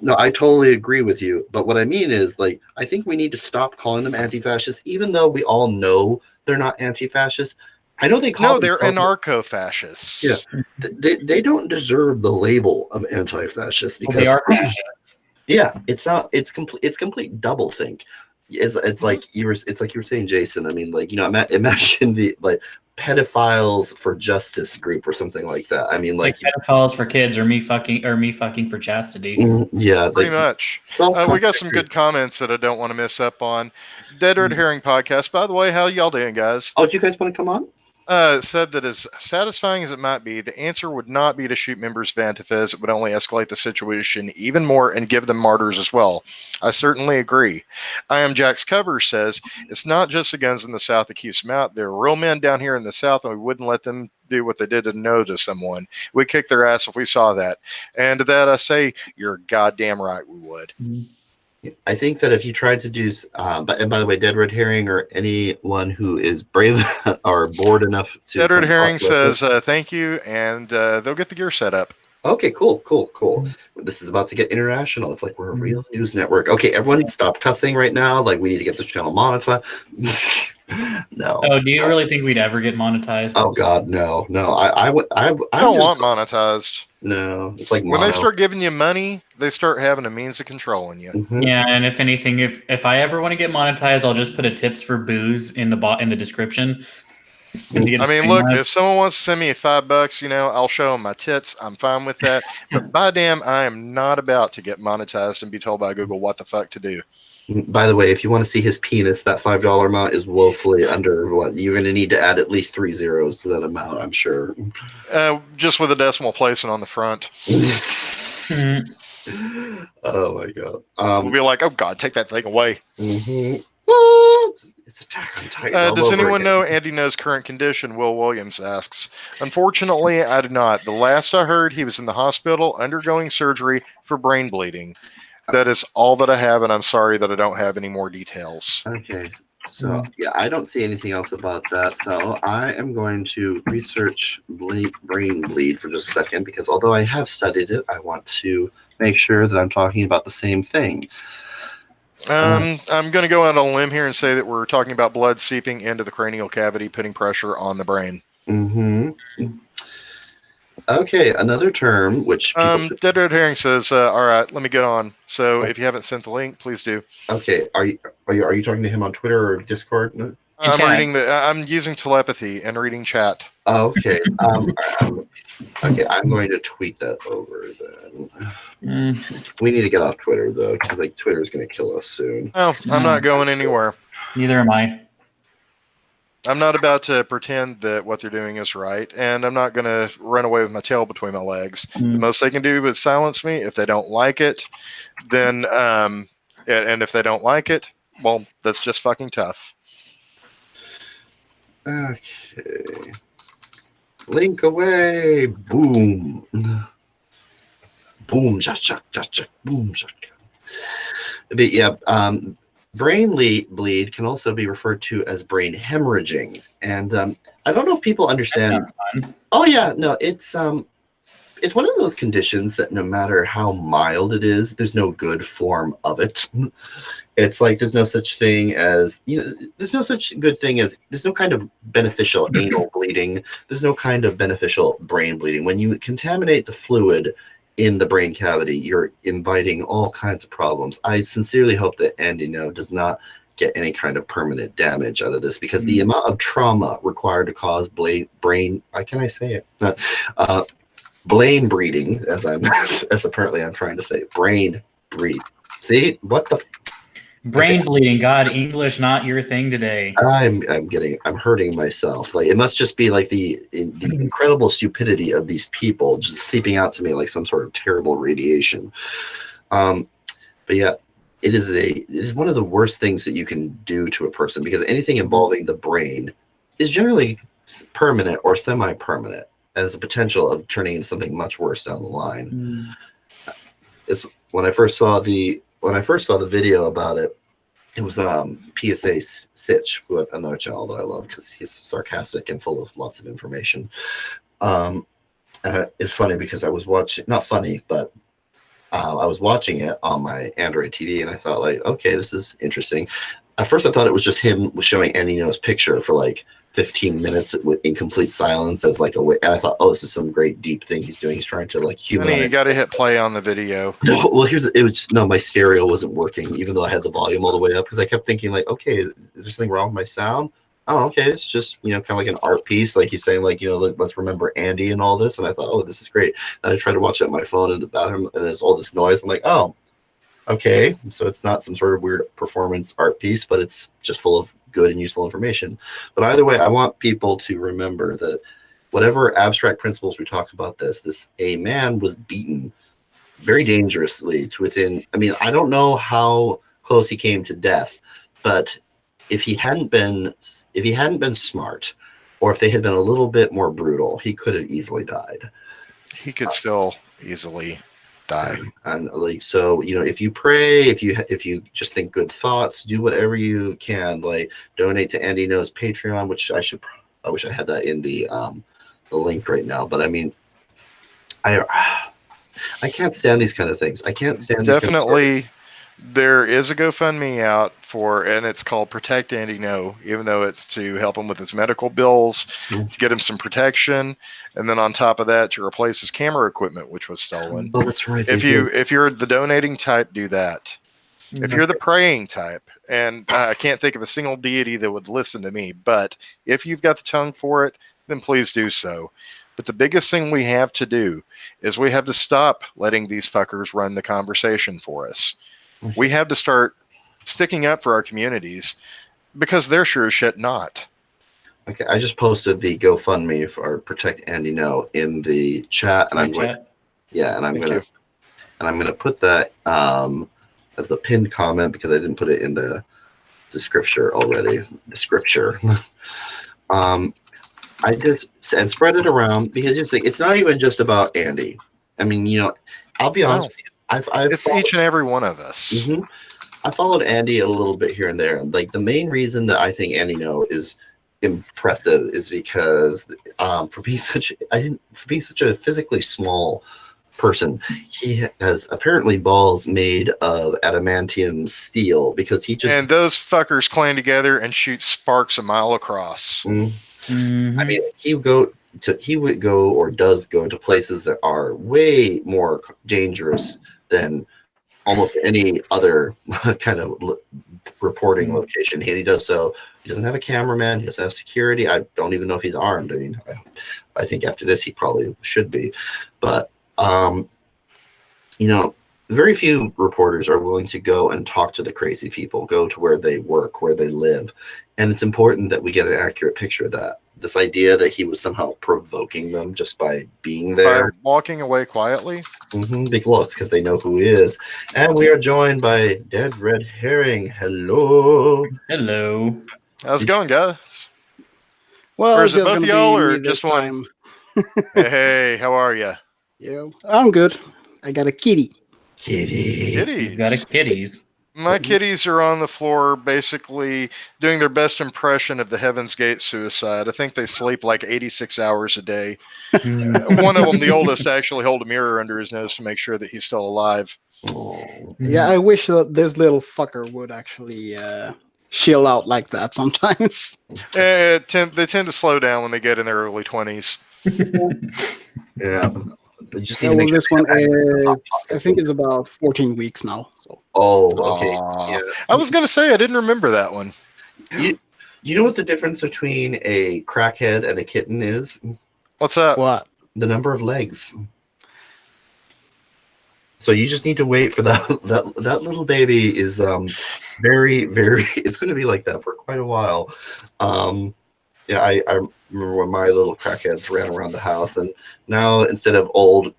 No, I totally agree with you. But what I mean is, like, I think we need to stop calling them anti-fascists, even though we all know they're not anti-fascists. I know they call they're anarcho-fascists. Yeah, they don't deserve the label of anti-fascist because they are fascists. Yeah, it's not. It's complete double think. It's like you were saying, Jason. I mean, like, imagine the like pedophiles for justice group or something like that. I mean, like pedophiles for kids or me fucking for chastity. Yeah, pretty much. We got some good comments that I don't want to miss up on. Dead Red Herring podcast. By the way, how y'all doing, guys? Oh, do you guys want to come on? Said that as satisfying as it might be, the answer would not be to shoot members of Antifaz. It would only escalate the situation even more and give them martyrs as well. I certainly agree. I Am Jack's Cover says, it's not just the guns in the South that keeps them out. There are real men down here in the South, and we wouldn't let them do what they did to no to someone. We'd kick their ass if we saw that. And to that I say, you're goddamn right we would. I think that if you tried to do, and by the way, Dead Red Herring or anyone who is brave or bored enough to. Dead Red Herring says thank you, and they'll get the gear set up. Okay, cool. This is about to get international. It's like we're a real news network. Okay, everyone stop cussing right now. Like, we need to get this channel monetized. No. Oh, do you really think we'd ever get monetized? Oh God, no. I don't want monetized. No, it's like when they start giving you money, they start having a means of controlling you. Yeah, and if anything, if I ever want to get monetized, I'll just put a tips for booze in the description. I mean, look, if someone wants to send me $5, I'll show them my tits. I'm fine with that. But by damn, I am not about to get monetized and be told by Google what the fuck to do. By the way, if you want to see his penis, that $5 amount is woefully under what you're going to need to add at least 3 zeros to that amount, I'm sure. Just with a decimal placing on the front. Oh my God. We'll be like, oh God, take that thing away. It's Attack on Titan. Does anyone know Andy No's current condition? Will Williams asks. Unfortunately, I do not. The last I heard, he was in the hospital undergoing surgery for brain bleeding. That is all that I have, and I'm sorry that I don't have any more details. Okay, so yeah, I don't see anything else about that. So I am going to research brain bleed for just a second, because although I have studied it, I want to make sure that I'm talking about the same thing. I'm going to go out on a limb here and say that we're talking about blood seeping into the cranial cavity, putting pressure on the brain. Okay, another term which people Dead Red Herring says, all right, let me get on. So if you haven't sent the link, please do. Okay, are you talking to him on Twitter or Discord? No? chat. I'm using telepathy and reading chat. Okay. Okay, I'm going to tweet that over then. We need to get off Twitter though, because like Twitter is going to kill us soon. Oh, I'm not going anywhere. Neither am I. I'm not about to pretend that what they're doing is right, and I'm not going to run away with my tail between my legs. The most they can do is silence me. If they don't like it, then and if they don't like it, well, that's just fucking tough. Okay. Link away. Boom. Boom. Boom. But yeah, brain bleed can also be referred to as brain hemorrhaging, and I don't know if people understand. Oh yeah, no, it's one of those conditions that no matter how mild it is, there's no good form of it. It's like there's no such thing as, there's no such good thing as, there's no kind of beneficial anal bleeding. There's no kind of beneficial brain bleeding. When you contaminate the fluid in the brain cavity, you're inviting all kinds of problems. I sincerely hope that Andy does not get any kind of permanent damage out of this, because the amount of trauma required to cause brain, can I say it? Brain breeding, as apparently I'm trying to say, brain breed. See what the brain bleeding? God, English not your thing today. I'm hurting myself. Like, it must just be like the incredible stupidity of these people just seeping out to me like some sort of terrible radiation. But yeah, it is one of the worst things that you can do to a person, because anything involving the brain is generally permanent or semi-permanent, as a potential of turning into something much worse down the line. It's when I first saw the video about it, it was PSA Sitch, another channel that I love because he's sarcastic and full of lots of information. And it's funny because I was watching, not funny, but I was watching it on my Android TV, and I thought, like, okay, this is interesting. At first, I thought it was just him showing Andy picture for like 15 minutes in complete silence as like a way. And I thought, oh, this is some great deep thing he's doing. He's trying to like humanize. You got to hit play on the video. No, well, my stereo wasn't working, even though I had the volume all the way up, because I kept thinking, like, okay, is there something wrong with my sound? Oh, okay, it's just, kind of like an art piece, like he's saying, like, let's remember Andy and all this. And I thought, oh, this is great. And I tried to watch it on my phone in the bathroom, and there's all this noise. I'm like, oh, okay, so it's not some sort of weird performance art piece, but it's just full of good and useful information. But either way, I want people to remember that whatever abstract principles we talk about, a man was beaten very dangerously to within, I don't know how close he came to death, but if he hadn't been smart, or if they had been a little bit more brutal, he could have easily died. He could still easily die. And like, so, if you pray, if you just think good thoughts, do whatever you can, like donate to Andy Knows Patreon, which I wish I had that in the link right now. But I can't stand these kind of things. I can't stand definitely. There is a GoFundMe out and it's called Protect Andy No, even though it's to help him with his medical bills, to get him some protection, and then on top of that, to replace his camera equipment, which was stolen. Oh, that's right. If you're the donating type, do that. If you're the praying type, and I can't think of a single deity that would listen to me, but if you've got the tongue for it, then please do so. But the biggest thing we have to do is we have to stop letting these fuckers run the conversation for us. We have to start sticking up for our communities, because they're sure as shit not. Okay, I just posted the GoFundMe for Protect Andy No in the chat, and I'm gonna put that as the pinned comment, because I didn't put it in the description already. I just spread it around, because it's not even just about Andy. I'll be honest with you. It's each and every one of us. Mm-hmm. I followed Andy a little bit here and there. Like, the main reason that I think Andy No is impressive is because for being such a physically small person, he has apparently balls made of adamantium steel, because and those fuckers clang together and shoot sparks a mile across. Mm-hmm. he would go or does go to places that are way more dangerous than almost any other kind of reporting location. He does so. He doesn't have a cameraman. He doesn't have security. I don't even know if he's armed. I mean, I think after this he probably should be, but very few reporters are willing to go and talk to the crazy people, go to where they work, where they live, and it's important that we get an accurate picture of that. This idea that he was somehow provoking them just by being there. By walking away quietly? Well, it's because they know who he is. And we are joined by Dead Red Herring. Hello. Hello. How's it going, guys? Well, Or is it just both gonna y'all be or me this just one? time. Hey, how are you? Yeah, I'm good. I got a kitty. Kitty. Kitties. You've got a kitties. My kitties are on the floor basically doing their best impression of the Heaven's Gate suicide. I think they sleep like 86 hours a day. One of them, the oldest, actually hold a mirror under his nose to make sure that he's still alive. Oh. Yeah, I wish that this little fucker would actually chill out like that sometimes. They tend to slow down when they get in their early 20s. Yeah. We just need Yeah, to well, make this sure one we have access to the is, hot I pockets. think, is about 14 weeks now. So. Oh, okay. Aw. Yeah. I was going to say, I didn't remember that one. You know what the difference between a crackhead and a kitten is? What's that? What? The number of legs. So you just need to wait for that little baby is very, very, it's going to be like that for quite a while. Yeah, I remember when my little crackheads ran around the house, and now instead of little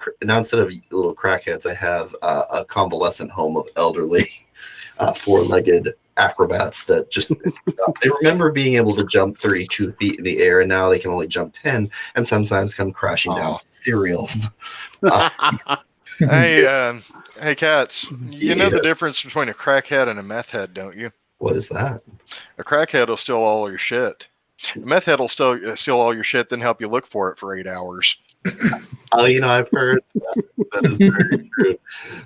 crackheads, I have a convalescent home of elderly four-legged acrobats that just they remember being able to jump 32 feet in the air, and now they can only jump 10, and sometimes come crashing down cereal. Hey, cats. You know Yeah. the difference between a crackhead and a meth head, don't you? What is that? A crackhead will steal all your shit. A meth head will steal all your shit, then help you look for it for 8 hours. Oh, I've heard that is very true.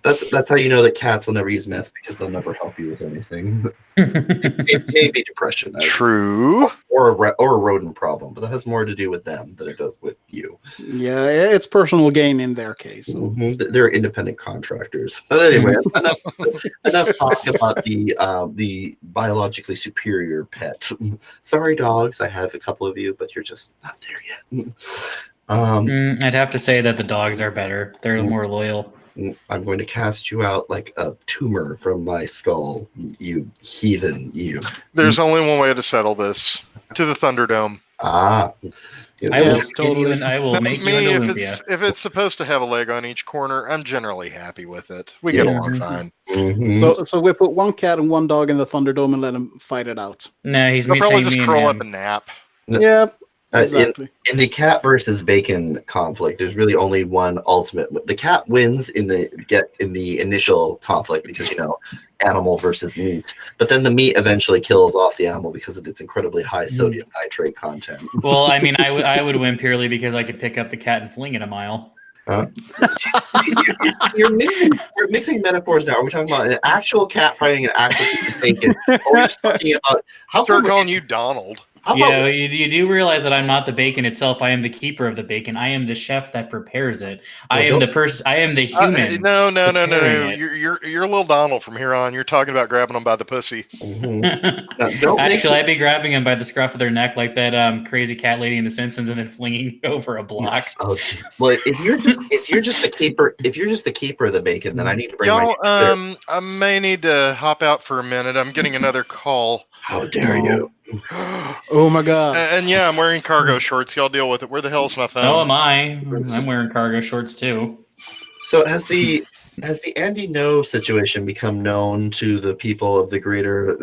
That's how you know that cats will never use meth, because they'll never help you with anything. Maybe depression, True. or a rodent problem, but that has more to do with them than it does with you. Yeah, it's personal gain in their case. So. They're independent contractors. But anyway, enough talk about the biologically superior pet. Sorry, dogs. I have a couple of you, but you're just not there yet. I'd have to say that the dogs are better. They're more loyal. I'm going to cast you out like a tumor from my skull, you heathen, you. There's only one way to settle this. To the Thunderdome. Ah. I will Yes, skin you totally. and I will make you Me, an if Olympia. it's supposed to have a leg on each corner, I'm generally happy with it. We get Yeah. along fine. Mhm. So we put one cat and one dog in the Thunderdome and let them fight it out. No, he's They'll me probably saying just me curl up and him. and nap. Yeah, exactly. In the cat versus bacon conflict, there's really only one ultimate. The cat wins in the initial conflict because animal versus meat, but then the meat eventually kills off the animal because of its incredibly high sodium nitrate content. Well, I mean, I would win purely because I could pick up the cat and fling it a mile. We're mixing metaphors now. Are we talking about an actual cat fighting an actual piece of bacon? Or are we just talking about Start calling you Donald. Yeah, you do realize that I'm not the bacon itself. I am the keeper of the bacon. I am the chef that prepares it. I am the person. I am the human. No. preparing it. You're little Donald from here on. You're talking about grabbing them by the pussy. Actually, I'd be grabbing them by the scruff of their neck like that crazy cat lady in The Simpsons, and then flinging over a block. Oh, well, if you're just the keeper of the bacon, then I need to bring Y'all, my. I may need to hop out for a minute. I'm getting another call. How dare you? Oh my god. And yeah, I'm wearing cargo shorts. Y'all deal with it. Where the hell's my phone? So am I. I'm wearing cargo shorts too. So has the Andy No situation become known to the people of the greater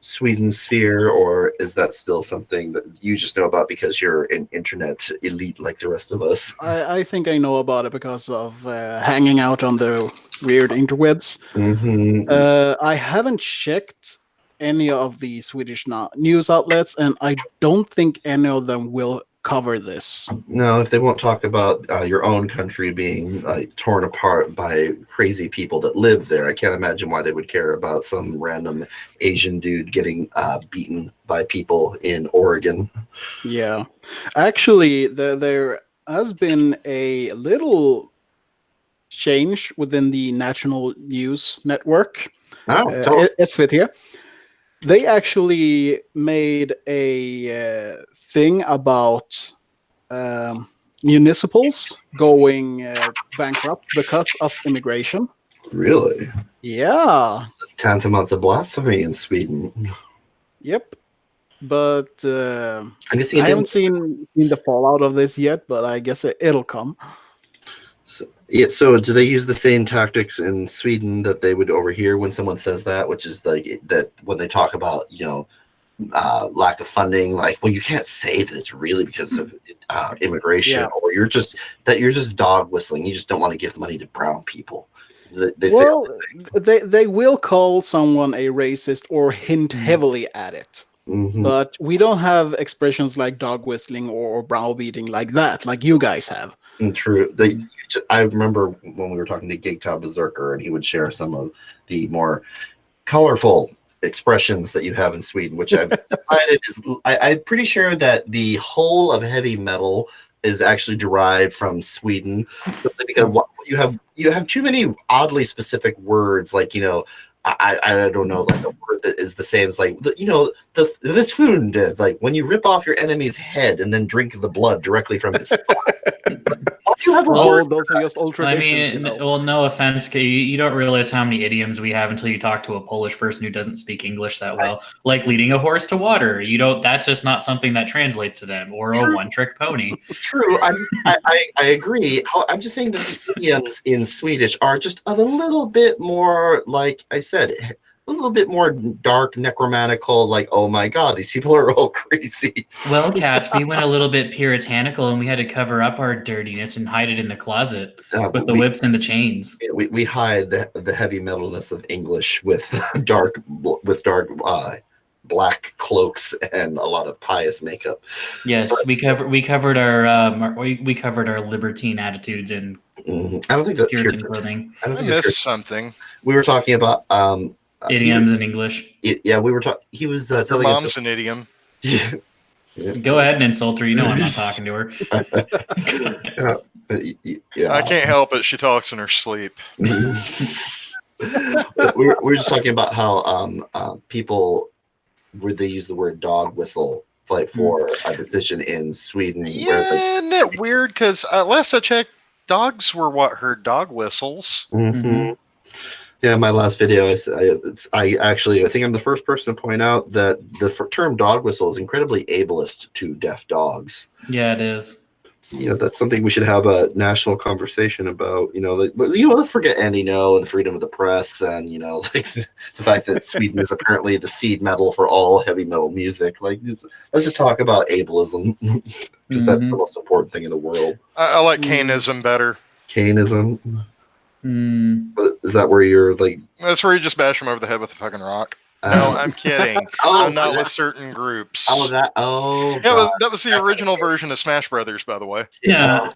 Sweden sphere, or is that still something that you just know about because you're an internet elite like the rest of us? I think I know about it because of hanging out on the weird interwebs. I haven't checked any of the Swedish news outlets, and I don't think any of them will cover this. No, if they won't talk about your own country being torn apart by crazy people that live there, I can't imagine why they would care about some random Asian dude getting beaten by people in Oregon. Yeah, actually, there has been a little change within the national news network. Oh, tell us. It's with here. They actually made a thing about municipals going bankrupt because of immigration. Really? Yeah. That's tantamount to blasphemy in Sweden. Yep. But I'm guessing I it haven't didn't. seen the fallout of this yet, but I guess it'll come. So do they use the same tactics in Sweden that they would over here when someone says that, which is like that when they talk about, lack of funding, like, well, you can't say that it's really because of immigration, Yeah. or you're just dog whistling. You just don't want to give money to brown people. They say Well, they will call someone a racist or hint heavily at it. Mhm. But we don't have expressions like dog whistling or browbeating like that, like you guys have. True. I remember when we were talking to Gigtow Berserker, and he would share some of the more colorful expressions that you have in Sweden, which I've decided is. I'm pretty sure that the whole of heavy metal is actually derived from Sweden, simply because you have too many oddly specific words, like I don't know, like a word that is the same as like this food, like when you rip off your enemy's head and then drink the blood directly from his spine. You have a word. Those are just old I traditions. mean, well, no offense, you don't realize how many idioms we have until you talk to a Polish person who doesn't speak English that well. Like leading a horse to water. That's just not something that translates to them, or a one-trick pony. True, I agree. I'm just saying that the idioms in Swedish are just a little bit more, like I said, a little bit more dark, necromantical, like, oh my god, these people are all crazy. Well, cats, we went a little bit puritanical, and we had to cover up our dirtiness and hide it in the closet with the whips and the chains. We hide the heavy metalness of English with dark black cloaks and a lot of pious makeup. Yes, we covered our libertine attitudes in I don't think that Puritan clothing. I don't I think missed something. we were talking about Idioms in English. Yeah, we were talking. He was Your telling us. mom's an idiom. Go ahead and insult her. You know I'm not talking to her. Yeah. I can't help it. She talks in her sleep. we were just talking about how people where they use the word dog whistle like for a decision in Sweden. Yeah, isn't it weird? Because last I checked, dogs were what heard dog whistles. Mm-hmm. Yeah, my last video, I think I'm the first person to point out that the term dog whistle is incredibly ableist to deaf dogs. Yeah, it is. That's something we should have a national conversation about. Let's forget Andy No and freedom of the press, and like the fact that Sweden is apparently the seed metal for all heavy metal music. Like, let's just talk about ableism because that's the most important thing in the world. I like Canism better. Canism. But is that where you're like? That's where you just bash them over the head with a fucking rock. No, I'm kidding. I'm not with certain groups. Yeah, that was the original version of Smash Brothers, by the way. Yeah.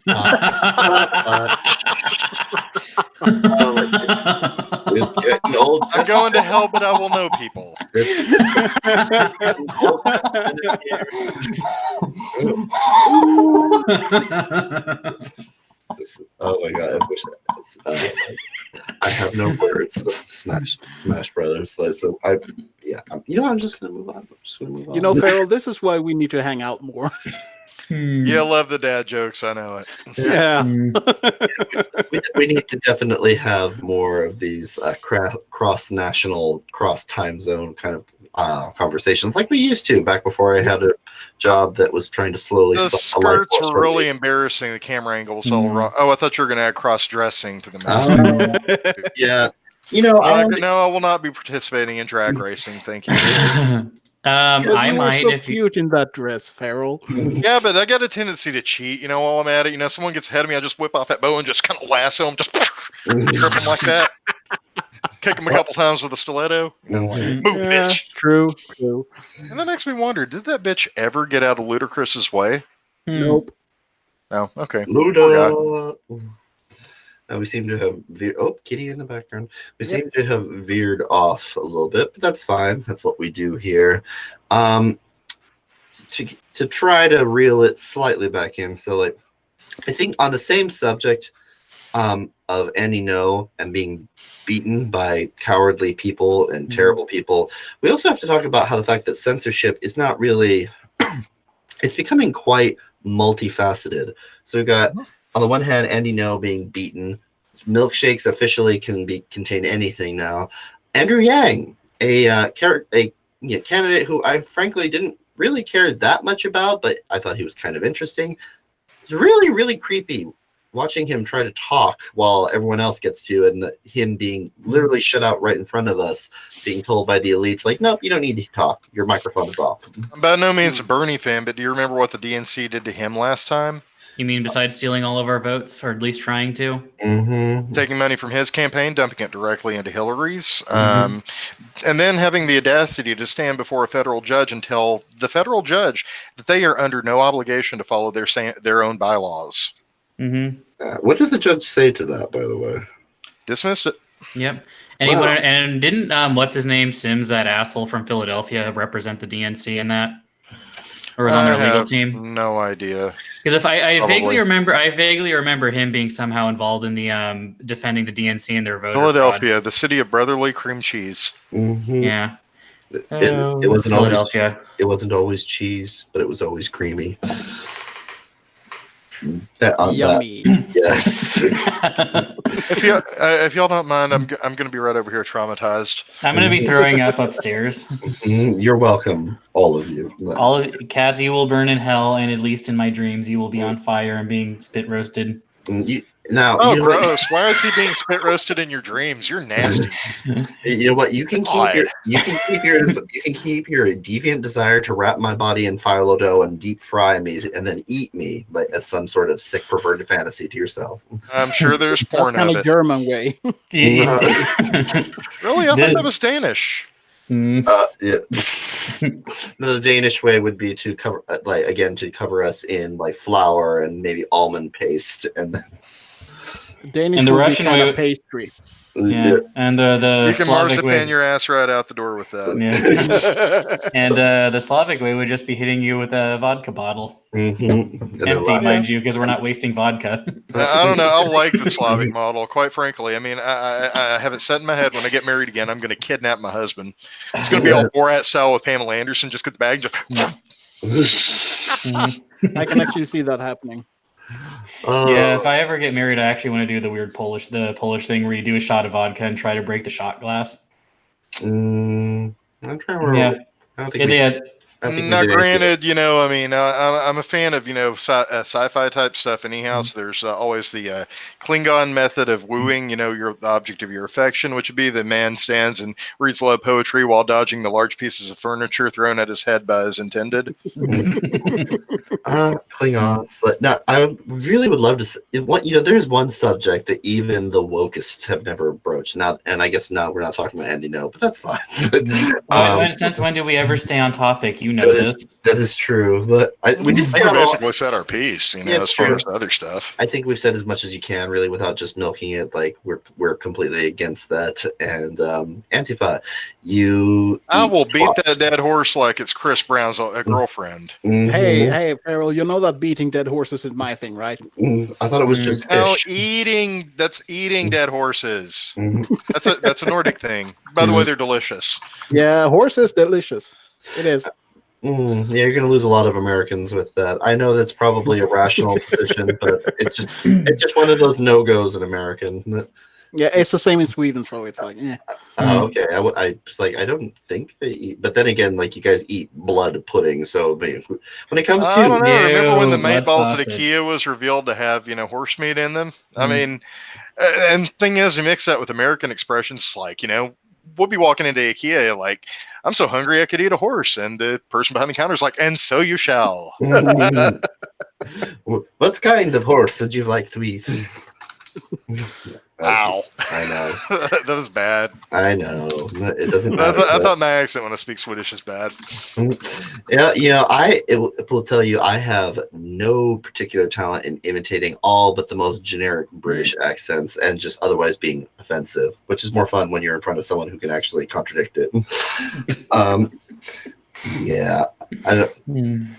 It's getting old. I'm going to hell, but I will know people. It's getting old. Oh my god! I wish I have no words. Smash Brothers. So I'm just gonna move on. Farrell, this is why we need to hang out more. Yeah, I love the dad jokes. I know it. Yeah. We need to definitely have more of these cross-national, cross-time zone kind of conversations like we used to back before I had a job that was trying to slowly. The skirts were really embarrassing. The camera angle was all wrong. Oh, I thought you were going to add cross-dressing to the message. Yeah. I will not be participating in drag racing. Thank you. I you might so if you. cute in that dress, Farrell. Yeah, but I got a tendency to cheat. While I'm at it, someone gets ahead of me, I just whip off that bow and just kind of lasso him, just trip him like that. Kick him a couple times with a stiletto. Move, bitch. True. And that makes me wonder: did that bitch ever get out of Ludacris's way? Nope. No, okay. Luda. We seem to have veered. Oh, kitty in the background. We Yep. seem to have veered off a little bit, but that's fine. That's what we do here. To try to reel it slightly back in. So, like, I think on the same subject of Annie No and being beaten by cowardly people and terrible people, we also have to talk about how the fact that censorship is not really. It's becoming quite multifaceted. So we've got, on the one hand, Andy No being beaten. Milkshakes officially can contain anything now. Andrew Yang, a candidate who I frankly didn't really care that much about, but I thought he was kind of interesting. It's really, really creepy watching him try to talk while everyone else gets to, and him being literally shut out right in front of us, being told by the elites, like, nope, you don't need to talk. Your microphone is off. I'm by no means a Bernie fan, but do you remember what the DNC did to him last time? You mean besides stealing all of our votes, or at least trying to? Mm-hmm. Taking money from his campaign, dumping it directly into Hillary's, and then having the audacity to stand before a federal judge and tell the federal judge that they are under no obligation to follow their own bylaws. Mm-hmm. What did the judge say to that, by the way? Dismissed it. Yep. And Wow. and didn't what's his name, Sims, that asshole from Philadelphia, represent the DNC in that, or was on their legal team? No idea. Because if I Probably. vaguely remember him being somehow involved in the defending the DNC and their voter Philadelphia, the city of brotherly cream cheese. Mm-hmm. fraud. Yeah. It wasn't always. Philadelphia. It wasn't always cheese, but it was always creamy. Yummy. Yes. If y'all don't mind, I'm going to be right over here traumatized. I'm gonna be throwing up upstairs. You're welcome, all of you. All of cats, you will burn in hell, and at least in my dreams, you will be on fire and being spit roasted. Now, Oh, you know what? gross! Why is he being spit roasted in your dreams? You're nasty. You know what? You can keep your deviant desire to wrap my body in phyllo dough and deep fry me and then eat me, like as some sort of sick perverted fantasy to yourself. I'm sure there's That's porn kind of of it. German way. Really? I thought that was Danish. Yeah. The Danish way would be to cover, to cover us in like flour and maybe almond paste, and then Danish And the would be Russian kind way- of pastry. Yeah, and the You can Slavic marzipan way. your ass right out the door with that. Yeah. And the Slavic way would just be hitting you with a vodka bottle, empty, mind you, because we're not wasting vodka. I don't know. I like the Slavic model, quite frankly. I mean, I have it set in my head when I get married again, I'm going to kidnap my husband. It's going to be all Borat style with Pamela Anderson. Just get the bag, just. I can actually see that happening. Yeah, if I ever get married, I actually want to do the weird Polish thing where you do a shot of vodka and try to break the shot glass. I'm trying to remember. Yeah. I don't think Yeah, we- they had, I think we Now, did granted, I mean, I'm a fan of, sci-fi type stuff anyhow. So there's always the Klingon method of wooing, the object of your affection, which would be the man stands and reads love poetry while dodging the large pieces of furniture thrown at his head by his intended. Klingons. No, I really would love to. There's one subject that even the wokest have never broached. Now, and I guess now we're not talking about Andy No, but that's fine. since when did we ever stay on topic? You know this. That is true. We just I think we basically said our piece, Yeah, as it's far true. as the other stuff. I think we've said as much as you can, really, without just milking it. Like we're completely against that. And Antifa, I will eat beat twat. that dead horse like it's Chris Brown's girlfriend. Mhm. Hey, Farrell, you know that beating dead horses is my thing, right? I thought it was just No, fish. that's eating dead horses. Mhm. That's a Nordic thing. By the way, they're delicious. Yeah, horse is delicious. It is. Yeah, you're gonna lose a lot of Americans with that. I know that's probably a rational position, but it's just one of those no-goes in America. Isn't it? Yeah, it's the same in Sweden, so it's like, eh. Oh, okay. I was like, I don't think they eat, but then again, like you guys eat blood pudding, so when it comes to I don't know. Remember when the Ew, blood meatballs at sausage. IKEA was revealed to have horse meat in them? I Mm. mean, and thing is, you mix that with American expressions like we'll be walking into IKEA like, I'm so hungry I could eat a horse, and the person behind the counter is like, and so you shall. What kind of horse would you like to eat? Ow. I know. That was bad. I know. It doesn't I matter. thought my accent when I speak Swedish is bad. Yeah, it will tell you I have no particular talent in imitating all but the most generic British accents and just otherwise being offensive, which is more fun when you're in front of someone who can actually contradict it. Yeah, I don't.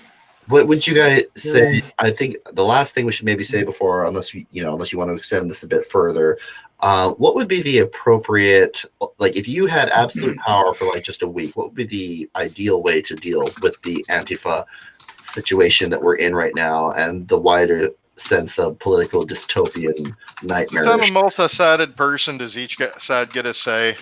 What would you guys say? I think the last thing we should maybe say before, unless unless you want to extend this a bit further, what would be the appropriate, like, if you had absolute power for like just a week, what would be the ideal way to deal with the Antifa situation that we're in right now and the wider sense of political dystopian nightmare? Instead of a multi-sided person, does each side get a say?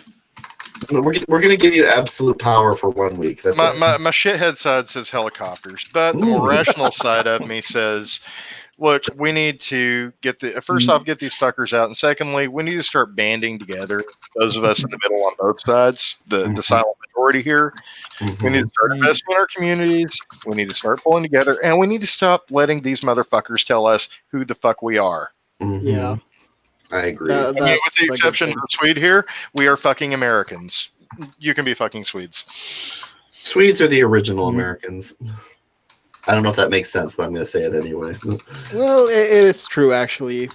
We're going to give you absolute power for 1 week. That's my shithead side says helicopters, but the more rational side of me says, look, we need to get first off, get these fuckers out, and secondly, we need to start banding together. Those of us in the middle on both sides, the silent majority here, we need to start investing in our communities. We need to start pulling together, and we need to stop letting these motherfuckers tell us who the fuck we are. Yeah. I agree. With the exception of the Swede here, we are fucking Americans. You can be fucking Swedes. Swedes are the original Americans. I don't know if that makes sense, but I'm going to say it anyway. Well, it is true, actually.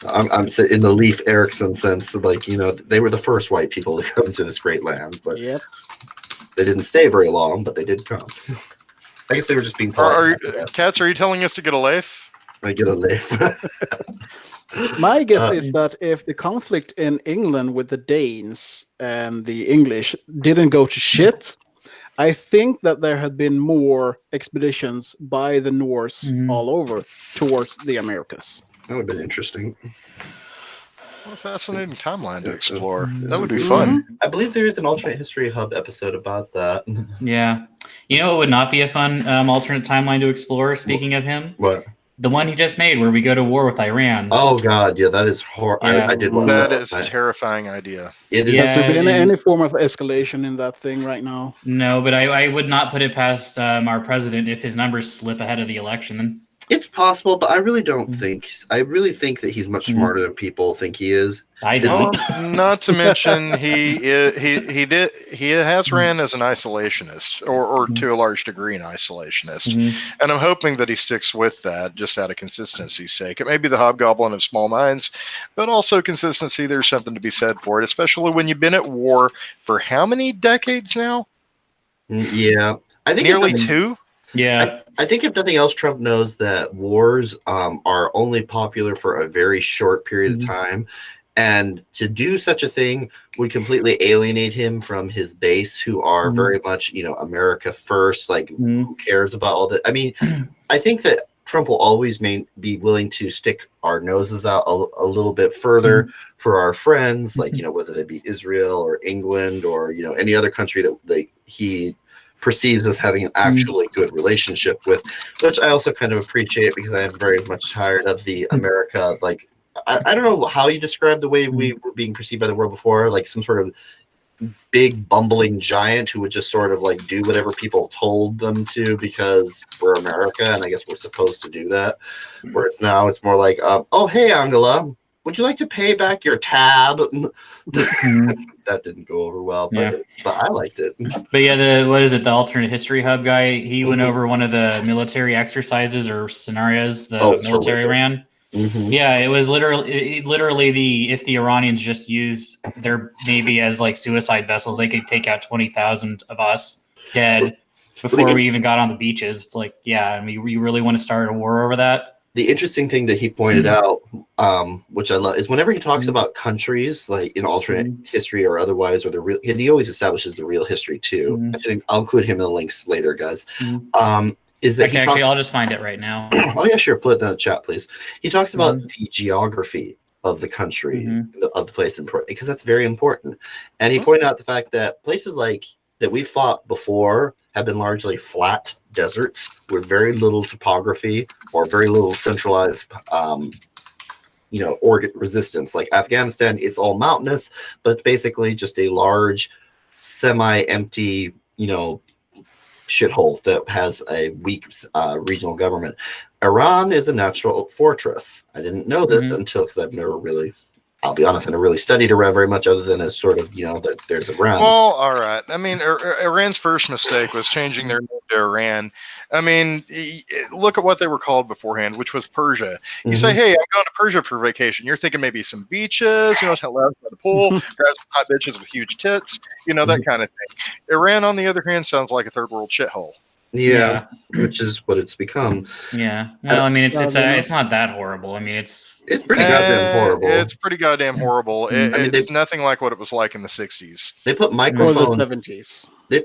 I'm saying in the Leif Erikson sense, like, they were the first white people to come to this great land, but they didn't stay very long, but they did come. I guess they were just being polite. Cats, are you telling us to get a Leif? I get a Leif. My guess is that if the conflict in England with the Danes and the English didn't go to shit, I think that there had been more expeditions by the Norse all over towards the Americas. That would have been interesting. What a fascinating timeline to explore. That would be fun. I believe there is an Alternate History Hub episode about that. Yeah. You know what would not be a fun alternate timeline to explore, speaking of him? What? The one he just made where we go to war with Iran. Oh, God. Yeah, that is horrible. Yeah. I did want that is a terrifying idea. It is. Has there been any form of escalation in that thing right now? No, but I would not put it past our president if his numbers slip ahead of the election. Then it's possible, but I really don't think. I really think that he's much smarter than people think he is. I don't. Not to mention he has ran as an isolationist, or to a large degree an isolationist, and I'm hoping that he sticks with that just out of consistency's sake. It may be the hobgoblin of small minds, but also consistency. There's something to be said for it, especially when you've been at war for how many decades now? Yeah, I think nearly 2. Yeah, I think if nothing else, Trump knows that wars are only popular for a very short period of time. And to do such a thing would completely alienate him from his base, who are very much, America first. Like, who cares about all that? I mean, I think that Trump will always be willing to stick our noses out a little bit further for our friends, like, whether they be Israel or England or, any other country that he perceives as having an actually good relationship with, which I also kind of appreciate, because I am very much tired of the America, like, I don't know how you describe the way we were being perceived by the world before, like some sort of big bumbling giant who would just sort of like do whatever people told them to because we're America and I guess we're supposed to do that. Whereas now it's more like, oh, hey, Angela, would you like to pay back your tab? That didn't go over well, but I liked it. But yeah, what is it? The Alternate History Hub guy, he went over one of the military exercises or scenarios the military ran. Yeah, it was literally if the Iranians just use their Navy as like suicide vessels, they could take out 20,000 of us dead before we even got on the beaches. It's like, yeah, I mean, we really want to start a war over that. The interesting thing that he pointed out, which I love, is whenever he talks about countries, like in alternate history or otherwise, or the real, he always establishes the real history too. I'll include him in the links later, guys. Is that actually, I'll just find it right now. Oh yeah, sure. Put it in the chat, please. He talks about the geography of the country, of the place, because that's very important. And he pointed out the fact that places like that we fought before have been largely flat deserts with very little topography or very little centralized, resistance. Like Afghanistan, it's all mountainous, but it's basically just a large, semi-empty, shithole that has a weak regional government. Iran is a natural fortress. I didn't know this until because I've never really I'll be honest, I never really studied Iran very much, other than as sort of that there's Iran. Well, all right. I mean, Iran's first mistake was changing their name to Iran. I mean, look at what they were called beforehand, which was Persia. You say, "Hey, I'm going to Persia for vacation." You're thinking maybe some beaches, lounge by the pool, grab some hot bitches with huge tits, that kind of thing. Iran, on the other hand, sounds like a third world shithole. Yeah, which is what it's become. Yeah. Well, I mean, it's not that horrible. I mean, it's pretty goddamn horrible. It's pretty goddamn horrible. It's nothing like what it was like in the 60s. They put Or microphones. the 70s. They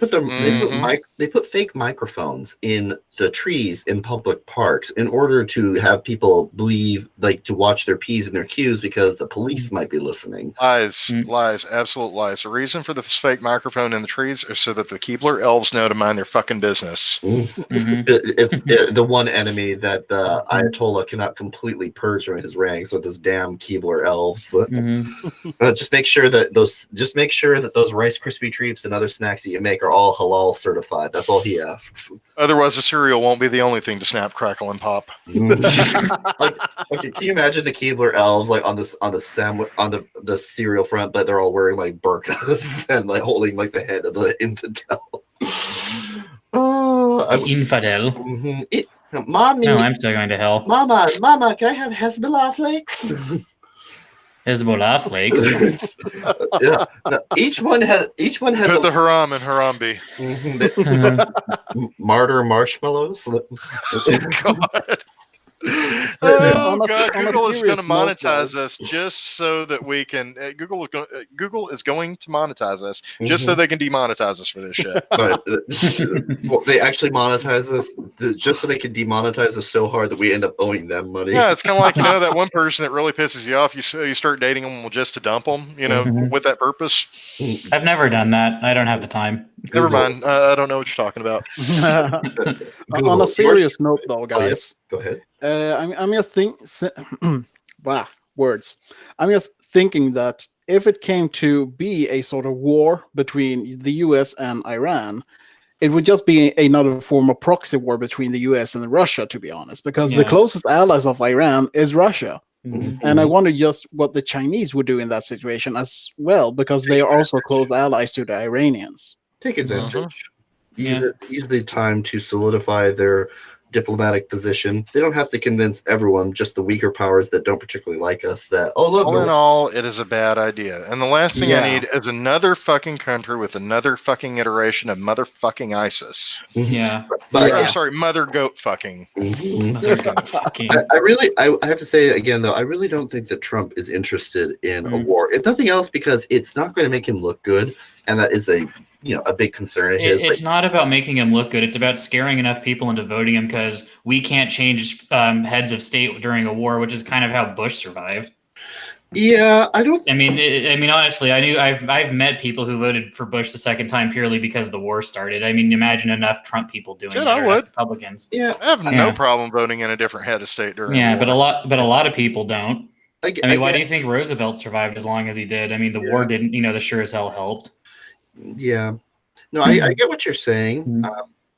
put fake microphones in the trees in public parks in order to have people believe, like, to watch their P's and their Q's because the police might be listening. Lies, absolute lies. The reason for this fake microphone in the trees is so that the Keebler elves know to mind their fucking business. It's the one enemy that the Ayatollah cannot completely purge from his ranks with his damn Keebler elves. Just make sure that those Rice Krispie treats and other snacks that you make are all halal certified. That's all he asks. Otherwise, the cereal won't be the only thing to snap, crackle, and pop. Can you imagine the Keebler elves like on the cereal front, but they're all wearing like burqas and like holding like the head of the infidel. infidel. Mommy, No, I'm still going to hell. Mama, can I have Hezbollah flakes? Hezbollah flakes. Yeah. No, each one has Put the haram in Harambe. Martyr marshmallows. God. Oh God! Google is going to monetize us just so that we can. Google is going to monetize us just so they can demonetize us for this shit. But they actually monetize us just so they can demonetize us so hard that we end up owing them money. Yeah, it's kind of like that one person that really pisses you off. You start dating them just to dump them. With that purpose. I've never done that. I don't have the time. Never mind. I don't know what you're talking about. On a serious note, though, guys. Go ahead. I'm just wow, words. I'm just thinking that if it came to be a sort of war between the US and Iran, it would just be another form of proxy war between the US and Russia, to be honest, because the closest allies of Iran is Russia. And I wonder just what the Chinese would do in that situation as well, because they are also close allies to the Iranians. Take advantage. Use the time to solidify their diplomatic position. They don't have to convince everyone, just the weaker powers that don't particularly like us, that all in all, it is a bad idea. And the last thing I need is another fucking country with another fucking iteration of motherfucking ISIS. Yeah. I'm sorry, mother goat fucking. Mother goat fucking. I have to say again though, I really don't think that Trump is interested in a war. If nothing else, because it's not going to make him look good, and that is a big concern of his. It's not about making him look good. It's about scaring enough people into voting him because we can't change heads of state during a war, which is kind of how Bush survived. Yeah, I don't. I mean, honestly, I've met people who voted for Bush the second time purely because the war started. I mean, imagine enough Trump people doing that. I would. Republicans. Yeah, I have no problem voting in a different head of state during. Yeah, the war. but a lot of people don't. I mean, why do you think Roosevelt survived as long as he did? I mean, the war didn't. The sure as hell helped. Yeah. No, I get what you're saying.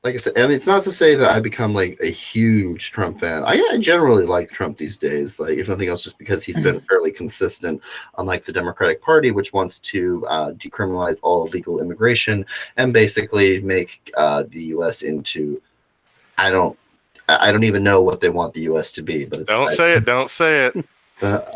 Like I said, and it's not to say that I become like a huge Trump fan. I generally like Trump these days, like if nothing else, just because he's been fairly consistent, unlike the Democratic Party, which wants to decriminalize all illegal immigration and basically make the U.S. into I don't even know what they want the U.S. to be. But don't say it.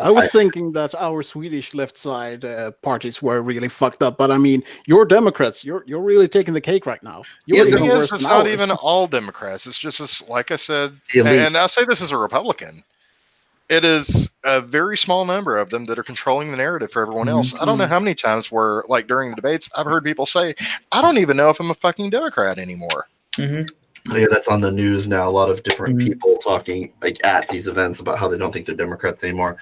I was thinking that our Swedish left side parties were really fucked up, but I mean, you're Democrats. You're really taking the cake right now. It's not even all Democrats. It's just like I said, and I'll say this as a Republican. It is a very small number of them that are controlling the narrative for everyone else. I don't know how many times where, like during the debates, I've heard people say, "I don't even know if I'm a fucking Democrat anymore." Yeah, that's on the news now. A lot of different people talking like at these events about how they don't think they're Democrats anymore.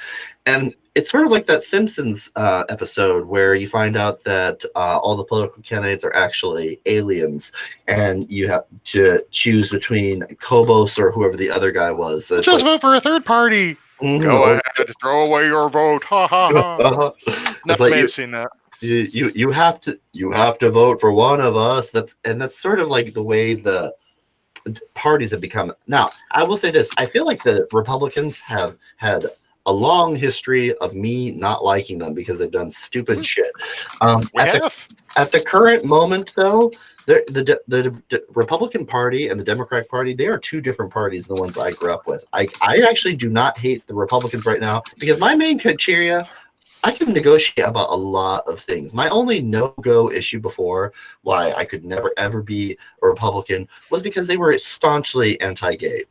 And it's sort of like that Simpsons episode where you find out that all the political candidates are actually aliens, and you have to choose between Kobos or whoever the other guy was. Just vote for a third party. Go ahead, throw away your vote. Ha ha ha. Nothing may have seen that. You have to vote for one of us. That's sort of like the way the parties have become. Now, I will say this: I feel like the Republicans have had a long history of me not liking them because they've done stupid shit. We have. At the current moment, though, the Republican Party and the Democratic Party, they are two different parties than the ones I grew up with. I actually do not hate the Republicans right now because my main criteria, I can negotiate about a lot of things. My only no-go issue before why I could never, ever be a Republican was because they were staunchly anti-gay.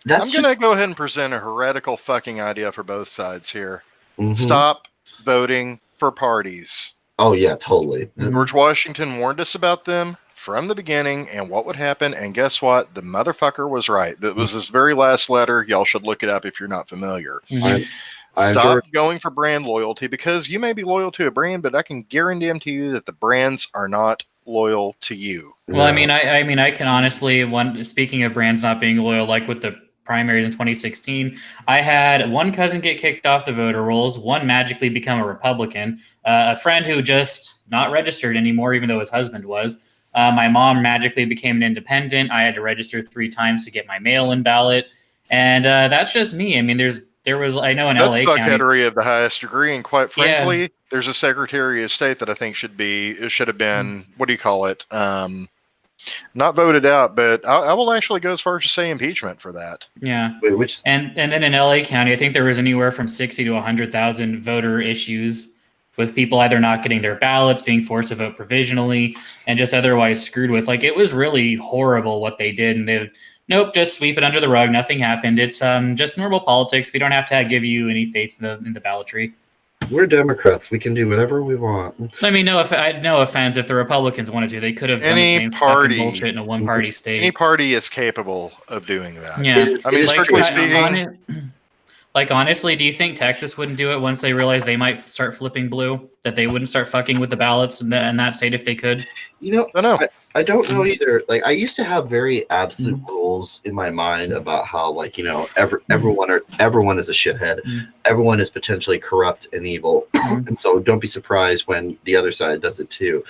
I'm going to go ahead and present a heretical fucking idea for both sides here. Mhm. Stop voting for parties. Oh, yeah, totally. George Washington warned us about them from the beginning and what would happen. And guess what? The motherfucker was right. That was his very last letter. Y'all should look it up if you're not familiar. Mhm. Stop going for brand loyalty because you may be loyal to a brand, but I can guarantee to you that the brands are not loyal to you. Well, I mean, I can honestly, speaking of brands not being loyal, like with the primaries in 2016, I had one cousin get kicked off the voter rolls, one magically become a Republican, a friend who just not registered anymore, even though his husband was. My mom magically became an independent. I had to register 3 times to get my mail-in ballot, and that's just me. I mean, there was I know in That's LA fuckheadery County of the highest degree, and quite frankly, there's a Secretary of State that I think should have been what do you call it? Not voted out, but I will actually go as far as to say impeachment for that. Yeah. Wait, which? And then in LA County, I think there was anywhere from 60 to 100,000 voter issues with people either not getting their ballots, being forced to vote provisionally, and just otherwise screwed with. Like, it was really horrible what they did, and they nope, just sweep it under the rug. Nothing happened. It's just normal politics. We don't have to give you any faith in the ballotery. We're Democrats. We can do whatever we want. I mean, no offense. If the Republicans wanted to, they could have done the same fucking bullshit in a one-party state. Any party is capable of doing that. Yeah. I mean, strictly speaking. Like, honestly, do you think Texas wouldn't do it once they realize they might start flipping blue? That they wouldn't start fucking with the ballots in that state if they could? You know, I don't know. I don't know either. Like, I used to have very absolute rules in my mind about how, like, you know, everyone is a shithead. Everyone is potentially corrupt and evil, and so don't be surprised when the other side does it too.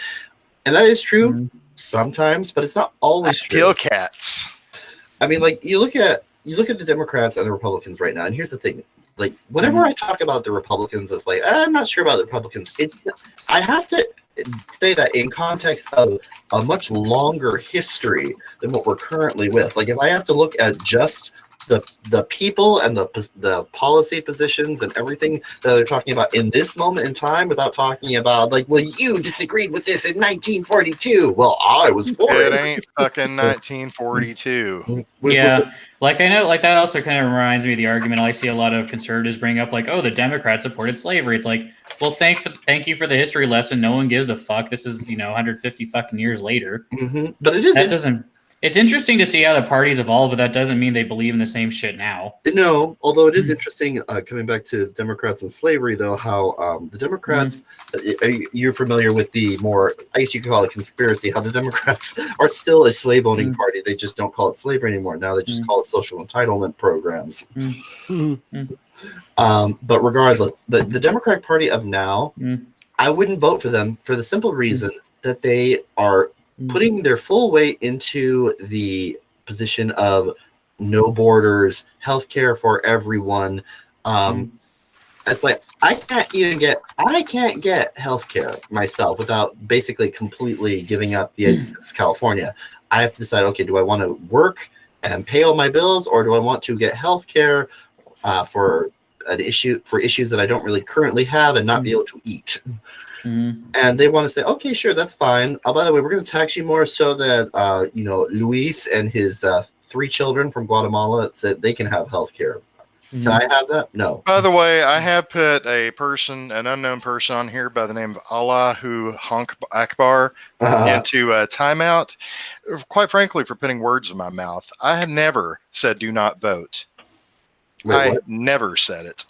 And that is true sometimes, but it's not always true. Kill cats. I mean, like, you look at the Democrats and the Republicans right now, and here's the thing. Like, whenever I talk about the Republicans, it's like, I'm not sure about the Republicans. I have to say that in context of a much longer history than what we're currently with. Like, if I have to look at just the people and the policy positions and everything that they're talking about in this moment in time without talking about, like, well, you disagreed with this in 1942. Well, I was for it. It ain't fucking 1942. Yeah, like, I know, like, that also kind of reminds me of the argument I see a lot of conservatives bring up, like, oh, the Democrats supported slavery. It's like, well, thank you for the history lesson. No one gives a fuck. This is, 150 fucking years later. But it is It's interesting to see how the parties evolve, but that doesn't mean they believe in the same shit now. No, although it is interesting, coming back to Democrats and slavery, though, how the Democrats, you're familiar with the more, I guess you could call it conspiracy, how the Democrats are still a slave-owning party. They just don't call it slavery anymore. Now they just call it social entitlement programs. But regardless, the Democratic Party of now, I wouldn't vote for them for the simple reason that they are putting their full weight into the position of no borders, healthcare for everyone. It's like I can't get healthcare myself without basically completely giving up the idea this is California. I have to decide, okay, do I want to work and pay all my bills, or do I want to get healthcare for issues that I don't really currently have and not be able to eat? And they want to say, okay, sure, that's fine. Oh, by the way, we're going to tax you more so that Luis and his 3 children from Guatemala said they can have health care. Can I have that? No. By the way, I have put an unknown person on here by the name of Allahu Honk Akbar into timeout. Quite frankly, for putting words in my mouth, I have never said do not vote. I never said it.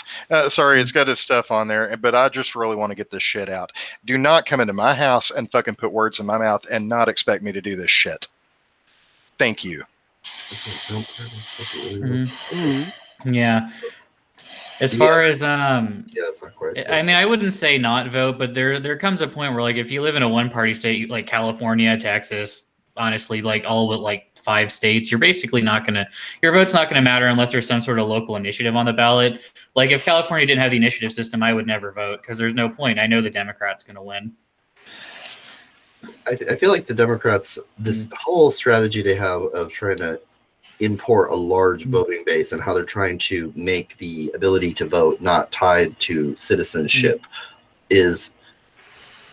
Sorry, it's got his stuff on there, but I just really want to get this shit out. Do not come into my house and fucking put words in my mouth and not expect me to do this shit. Thank you. Yeah. As far as it's not quite. I mean, I wouldn't say not vote, but there comes a point where, like, if you live in a one-party state like California, Texas, honestly, like all but like 5 states, you're basically not gonna, your vote's not gonna matter unless there's some sort of local initiative on the ballot. Like if California didn't have the initiative system, I would never vote because there's no point. I know the Democrats gonna win. I feel like the Democrats, this whole strategy they have of trying to import a large voting base and how they're trying to make the ability to vote not tied to citizenship is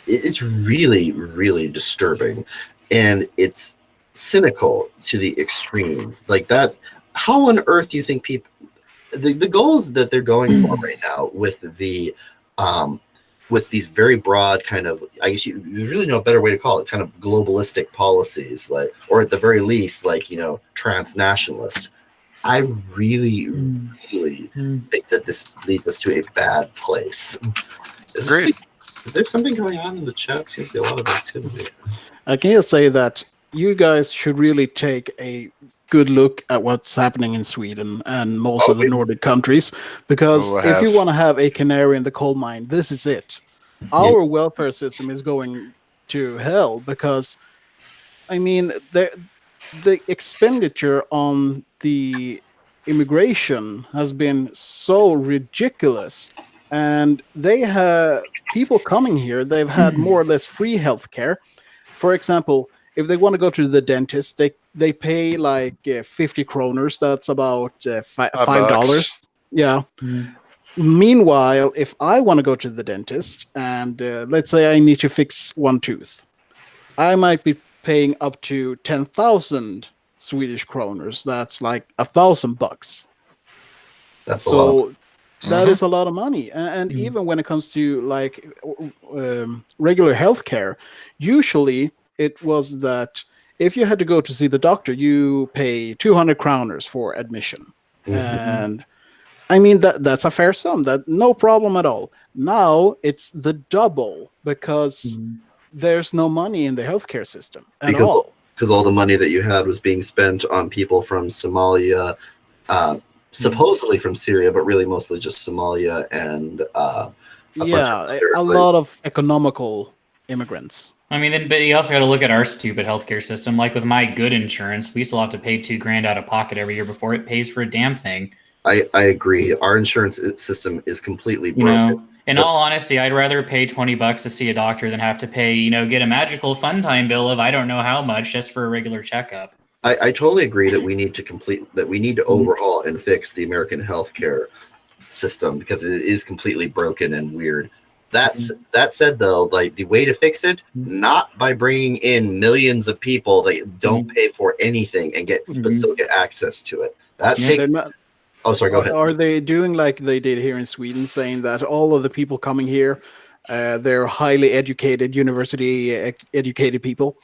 it's really, really disturbing. And it's cynical to the extreme. Like that, how on earth do you think people, the goals that they're going for right now with these very broad kind of, I guess you really know a better way to call it, kind of globalistic policies, like, or at the very least, like, you know, transnationalist. I really, really think that this leads us to a bad place. Agreed. Is there something going on in the chat? Seems to be a lot of activity. I can just say that you guys should really take a good look at what's happening in Sweden and most of the Nordic countries, because if you want to have a canary in the coal mine, this is it. Our welfare system is going to hell because, I mean, the expenditure on the immigration has been so ridiculous, and they have people coming here. They've had more or less free healthcare. For example, if they want to go to the dentist, they pay like 50 kroners. That's about $5. Yeah. Meanwhile, if I want to go to the dentist and let's say I need to fix one tooth, I might be paying up to 10,000 Swedish kroners. That's like $1,000. That's a lot. That is a lot of money. And even when it comes to like regular healthcare, usually it was that if you had to go to see the doctor, you pay 200 kroners for admission. And I mean, that's a fair sum. That no problem at all. Now it's the double because there's no money in the healthcare system at all. Because all the money that you had was being spent on people from Somalia, supposedly from Syria, but really mostly just Somalia and a lot of economical immigrants. I mean, then, but you also got to look at our stupid healthcare system. Like with my good insurance, we still have to pay $2,000 out of pocket every year before it pays for a damn thing. I agree. Our insurance system is completely broken. You know, in all honesty, I'd rather pay $20 to see a doctor than have to pay, you know, get a magical fun time bill of I don't know how much just for a regular checkup. I totally agree that we need to overhaul and fix the American healthcare system because it is completely broken and weird. That said, though, like the way to fix it, not by bringing in millions of people that don't pay for anything and but still get access to it. That takes. Oh, sorry. Go ahead. Are they doing like they did here in Sweden, saying that all of the people coming here, they're highly educated, university educated people?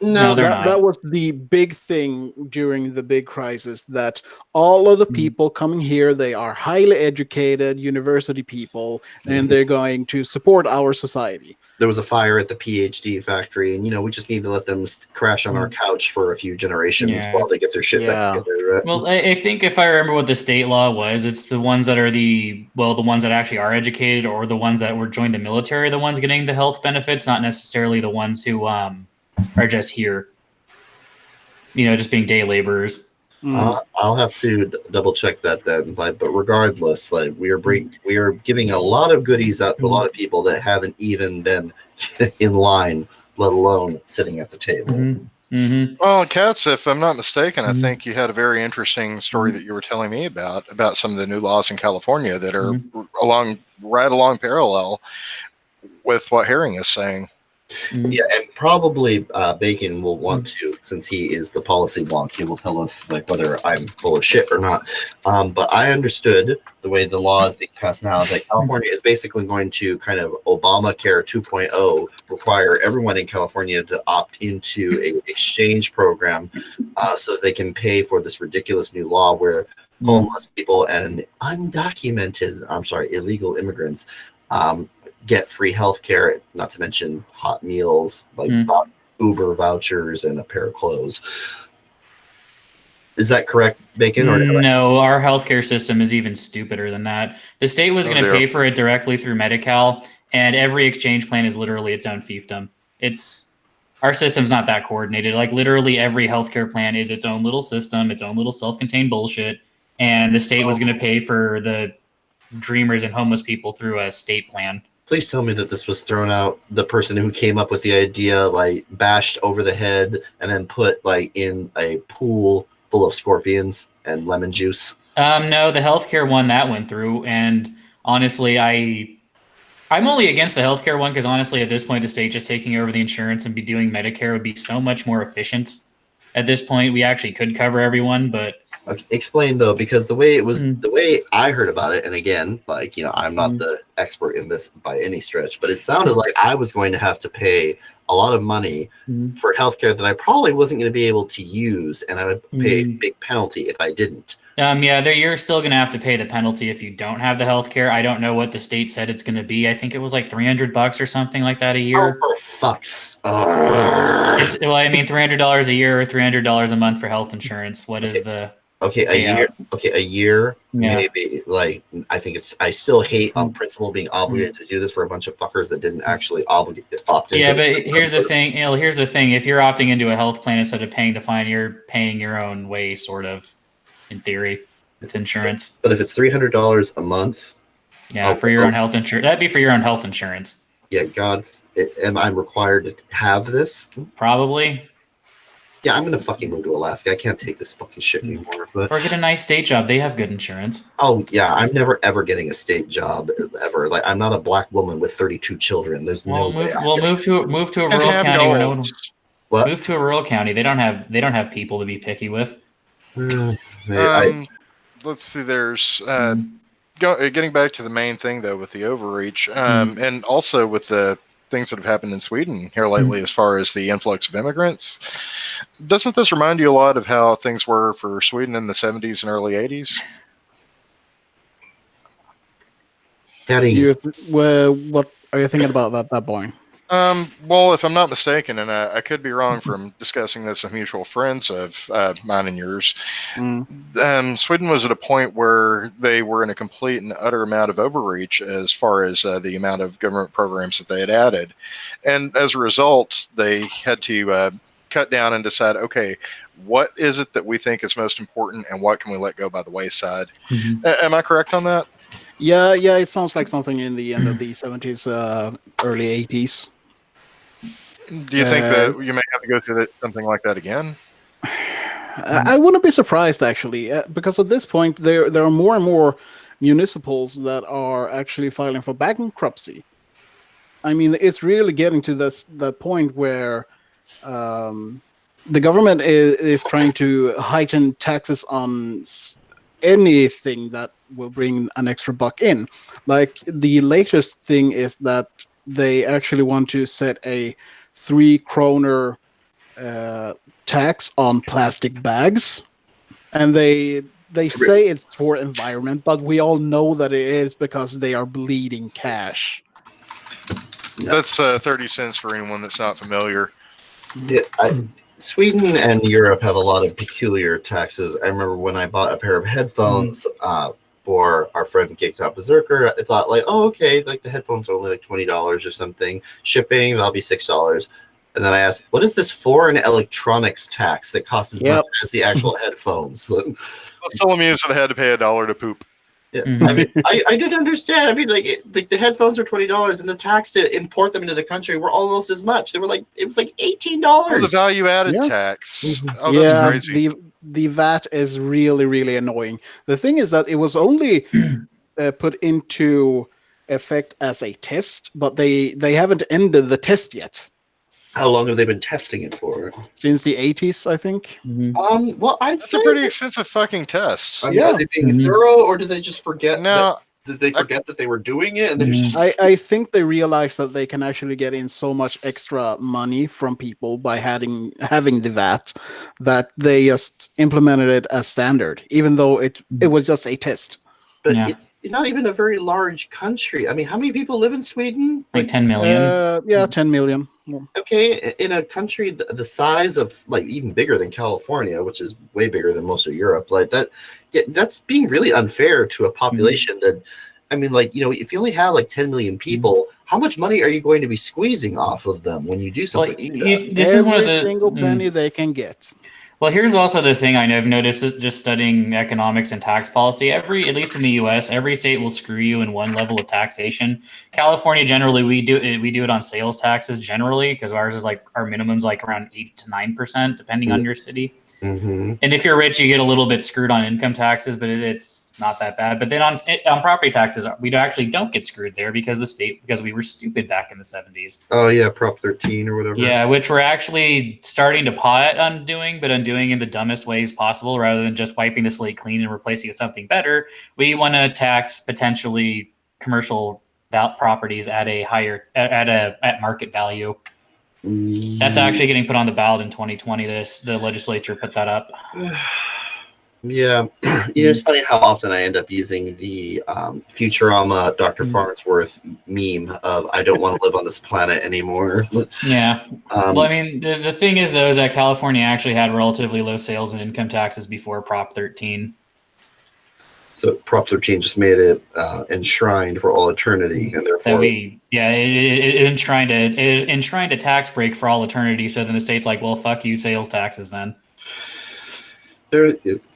No, they're not. That was the big thing during the big crisis, that all of the people coming here, they are highly educated university people, and they're going to support our society. There was a fire at the PhD factory, and we just need to let them crash on our couch for a few generations while they get their shit back together. Right? Well, I think if I remember what the state law was, it's the ones that are the ones that actually are educated, or the ones that were joined the military, are the ones getting the health benefits, not necessarily the ones who are just here, just being day laborers. I'll have to double check that then. But regardless, we are giving a lot of goodies out to a lot of people that haven't even been in line, let alone sitting at the table. Well, Katz, if I'm not mistaken, I think you had a very interesting story that you were telling me about some of the new laws in California that are right along parallel with what Herring is saying. Yeah, and probably Bacon will want to, since he is the policy wonk, he will tell us whether I'm full of shit or not. But I understood the way the law is being passed now is that California is basically going to kind of Obamacare 2.0, require everyone in California to opt into an exchange program so that they can pay for this ridiculous new law where homeless people and illegal immigrants get free health care, not to mention hot meals, Uber vouchers, and a pair of clothes. Is that correct, Bacon? Or no, our healthcare system is even stupider than that. The state was going to pay for it directly through Medi-Cal, and every exchange plan is literally its own fiefdom. It's Our system's not that coordinated. Like literally every healthcare plan is its own little system, its own little self-contained bullshit. And the state was going to pay for the dreamers and homeless people through a state plan. Please tell me that this was thrown out. The person who came up with the idea, like, bashed over the head and then put, like, in a pool full of scorpions and lemon juice. No, the healthcare one that went through, and honestly, I'm only against the healthcare one because honestly, at this point, the state just taking over the insurance and be doing Medicare would be so much more efficient. At this point, we actually could cover everyone, but Okay, explain though, because the way it was, the way I heard about it, and again, like, you know, I'm not the expert in this by any stretch, but it sounded like I was going to have to pay a lot of money for healthcare that I probably wasn't going to be able to use, and I would pay a big penalty if I didn't. yeah, you're still gonna have to pay the penalty if you don't have the healthcare. I don't know what the state said it's gonna be. I think it was like $300 or something like that a year. Oh, for fuck's! Well, I mean, $300 a year or $300 a month for health insurance. What is the Okay, a Yeah. year. Okay, a year. Yeah. Maybe. Like, I think it's. I still hate on principle being obligated to do this for a bunch of fuckers that didn't actually opt into. Yeah, the but system. here's the thing. You know, here's the thing. If you're opting into a health plan instead of paying the fine, you're paying your own way, sort of, in theory, with insurance. But if it's $300 a month, Yeah, for your own health insurance. That'd be for your own health insurance, yeah, God, am I required to have this? probably. Yeah, I'm gonna fucking move to Alaska. I can't take this fucking shit anymore. But Or get a nice state job. They have good insurance. oh yeah, I'm never ever getting a state job ever. Like, I'm not a black woman with 32 children. There's no way. Move to a rural And county where no one. goals. What? Move to a rural county. They don't have people to be picky with. Let's see. There's getting back to the main thing though with the overreach, and also with the things that have happened in Sweden here lately, as far as the influx of immigrants. Doesn't this remind you a lot of how things were for Sweden in the 70s and early 80s? Daddy, What are you thinking about that boy? Well, if I'm not mistaken, and I could be wrong from discussing this with mutual friends of mine and yours, Sweden was at a point where they were in a complete and utter amount of overreach as far as the amount of government programs that they had added. And as a result, they had to cut down and decide, okay, what is it that we think is most important and what can we let go by the wayside? Am I correct on that? Yeah, it sounds like something in the end of the 70s, early 80s. Do you think that you may have to go through something like that again? I wouldn't be surprised, actually, because at this point, there are more and more municipals that are actually filing for bankruptcy. I mean, it's really getting to that point where the government is trying to heighten taxes on anything that will bring an extra buck in. Like, the latest thing is that they actually want to set a 3 kroner tax on plastic bags, and they say it's for environment, but we all know that it is because they are bleeding cash. Yeah. That's 30 cents for anyone that's not familiar. Yeah, Sweden and Europe have a lot of peculiar taxes. I remember when I bought a pair of headphones for our friend GameStop Berserker, I thought, like, oh, okay, like the headphones are only like $20 or something. Shipping, that'll be $6. And then I asked, what is this foreign electronics tax that costs as much as the actual headphones? I was still amused that I had to pay $1 to poop. Yeah. I mean, I didn't understand. I mean, like the headphones are $20, and the tax to import them into the country were almost as much. They were like, it was like $18. Oh, the value-added tax. Oh, that's crazy. The VAT is really, really annoying. The thing is that it was only put into effect as a test, but they haven't ended the test yet. How long have they been testing it for? Since the 80s, I think. Well, I'd That's say a pretty expensive fucking test. Are they being thorough, or did they just forget? No, Did they forget that they were doing it? And they just... I think they realized that they can actually get in so much extra money from people by having the VAT that they just implemented it as standard, even though it was just a test. But it's not even a very large country. I mean, how many people live in Sweden? Like 10 million. 10 million. Okay, in a country the size of, like, even bigger than California, which is way bigger than most of Europe, like that's being really unfair to a population that I mean, like, if you only have like 10 million people, how much money are you going to be squeezing off of them when you do something Like, like that? this is one of Every the single penny they can get. Well, here's also the thing I've noticed is just studying economics and tax policy. At least in the U.S., every state will screw you in one level of taxation. California, generally, we do it on sales taxes generally because ours is like our minimum's like around 8 to 9% depending on your city. Mm-hmm. And if you're rich, you get a little bit screwed on income taxes, but it's not that bad. But then on property taxes, we actually don't get screwed there because we were stupid back in the 70s. Oh yeah, Prop 13 or whatever. Yeah, which we're actually starting to pot undoing, but undoing in the dumbest ways possible rather than just wiping the slate clean and replacing it with something better. We want to tax potentially commercial properties at a higher at market value. That's actually getting put on the ballot in 2020. The legislature put that up. Yeah, it's funny how often I end up using the Futurama Dr. Farnsworth meme of "I don't want to live on this planet anymore." Yeah. Well, I mean, the thing is though is that California actually had relatively low sales and income taxes before Prop 13. So Prop 13 just made it enshrined for all eternity, and therefore it enshrined a tax break for all eternity. So then the state's like, well, fuck you, sales taxes then.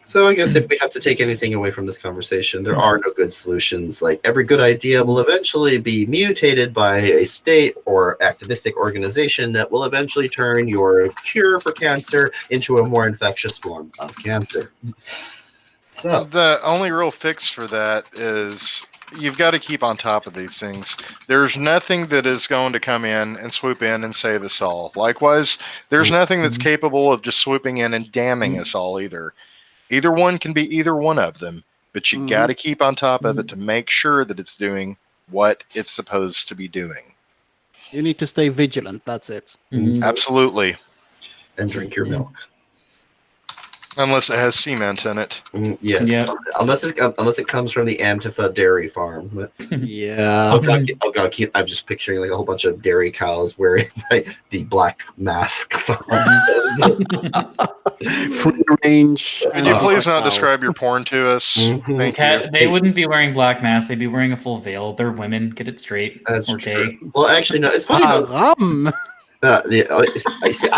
So I guess if we have to take anything away from this conversation, there are no good solutions. Like every good idea will eventually be mutated by a state or activistic organization that will eventually turn your cure for cancer into a more infectious form of cancer. So the only real fix for that is you've got to keep on top of these things. There's nothing that is going to come in and swoop in and save us all. Likewise, there's nothing that's capable of just swooping in and damning us all either. Either one can be either one of them, but you got to keep on top of it to make sure that it's doing what it's supposed to be doing. You need to stay vigilant. That's it. Absolutely. And drink your milk. Unless it has cement in it. Yes. Yeah. Unless it comes from the Antifa dairy farm. But, Yeah. oh god, I'm just picturing like a whole bunch of dairy cows wearing like the black masks. Free range. Could you please not describe your porn to us? Thank you. They wouldn't be wearing black masks. They'd be wearing a full veil. They're women. Get it straight. That's or true. gay. Well, actually, no. It's funny. I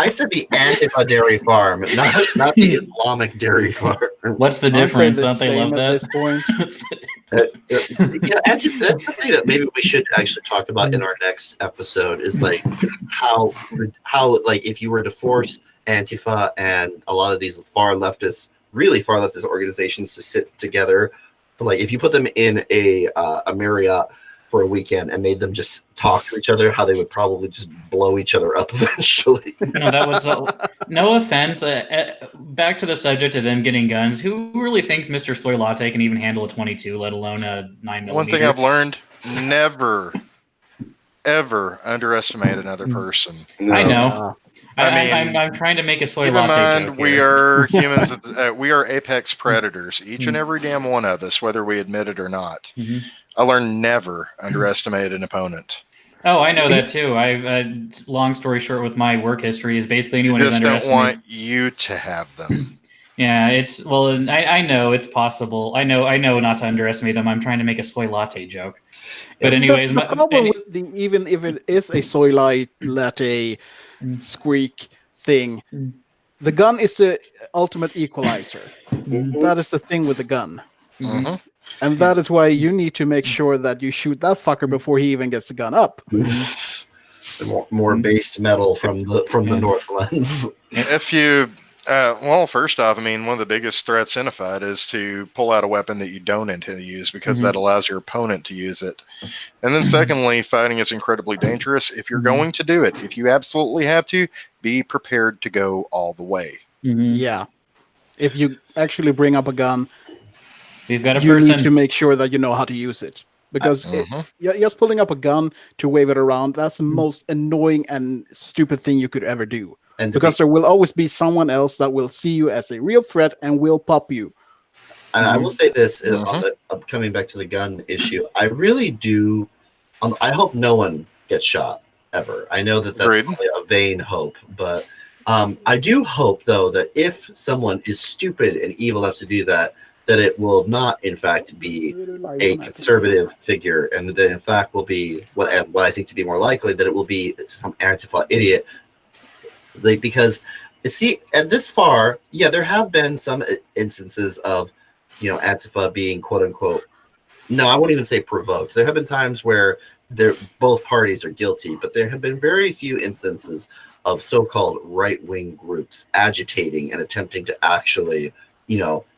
said the Antifa dairy farm, not the Islamic dairy farm. What's the difference? Don't they love that? At this point? That's something that maybe we should actually talk about in our next episode. Is like how like if you were to force Antifa and a lot of these really far leftist organizations to sit together, like if you put them in a Marriott for a weekend and made them just talk to each other, how they would probably just blow each other up eventually. That was no offense. Back to the subject of them getting guns. Who really thinks Mr. Soy Latte can even handle a 22, let alone a 9mm? One thing I've learned: never, ever underestimate another person. No. I know. I mean, I'm trying to make a soy keep latte in mind, joke we here. are humans. We are apex predators. Each and every damn one of us, whether we admit it or not. I learned never underestimate an opponent. Oh, I know that too. Long story short, with my work history, is basically anyone who's Just don't underestimated. want you to have them. Yeah, I know it's possible. I know not to underestimate them. I'm trying to make a soy latte joke. But anyways, the problem with even if it is a soy latte squeak thing, the gun is the ultimate equalizer. That is the thing with the gun. And that is why you need to make sure that you shoot that fucker before he even gets the gun up. More based metal from the Northlands. If you, well, first off, I mean, one of the biggest threats in a fight is to pull out a weapon that you don't intend to use because that allows your opponent to use it. And then secondly, fighting is incredibly dangerous. If you're going to do it, if you absolutely have to, be prepared to go all the way. Yeah. If you actually bring up a gun, we've got a you person need to make sure that you know how to use it. Because just pulling up a gun to wave it around, that's the most annoying and stupid thing you could ever do. And because there will always be someone else that will see you as a real threat and will pop you. And I will say this, coming back to the gun issue, I really do, I hope no one gets shot, ever. I know that that's probably a vain hope, but I do hope, though, that if someone is stupid and evil enough to do that, that it will not, in fact, be a conservative figure, and that in fact will be what I think to be more likely, that it will be some Antifa idiot. Because see, at this far, yeah, there have been some instances of, Antifa being quote unquote, no, I won't even say provoked. There have been times where both parties are guilty, but there have been very few instances of so-called right-wing groups agitating and attempting to actually,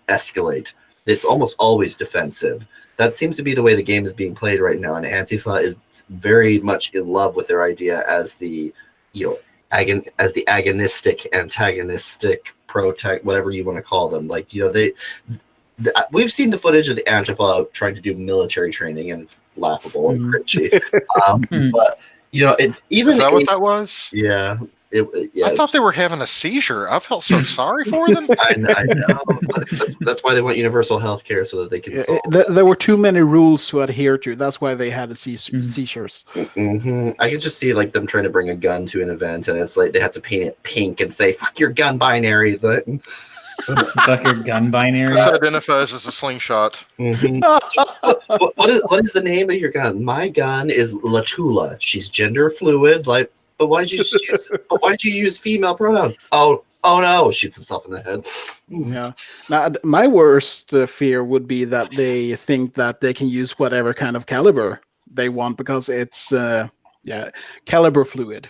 escalate. It's almost always defensive. That seems to be the way the game is being played right now, and Antifa is very much in love with their idea as the, as the agonistic, antagonistic, whatever you want to call them. Like, we've seen the footage of the Antifa trying to do military training, and it's laughable and cringy. But even is that what that was? Yeah. Yeah. I thought they were having a seizure. I felt so sorry for them. I know. That's why they want universal health care, so that they can solve there were too many rules to adhere to. That's why they had the seizures. I can just see like them trying to bring a gun to an event, and it's like they have to paint it pink and say "fuck your gun binary." Fuck your gun binary. This identifies as a slingshot. What is the name of your gun? My gun is Latula. She's gender fluid. Like, but why'd you use female pronouns? Oh no! Shoots himself in the head. Yeah. Now, my worst fear would be that they think that they can use whatever kind of caliber they want because it's caliber fluid.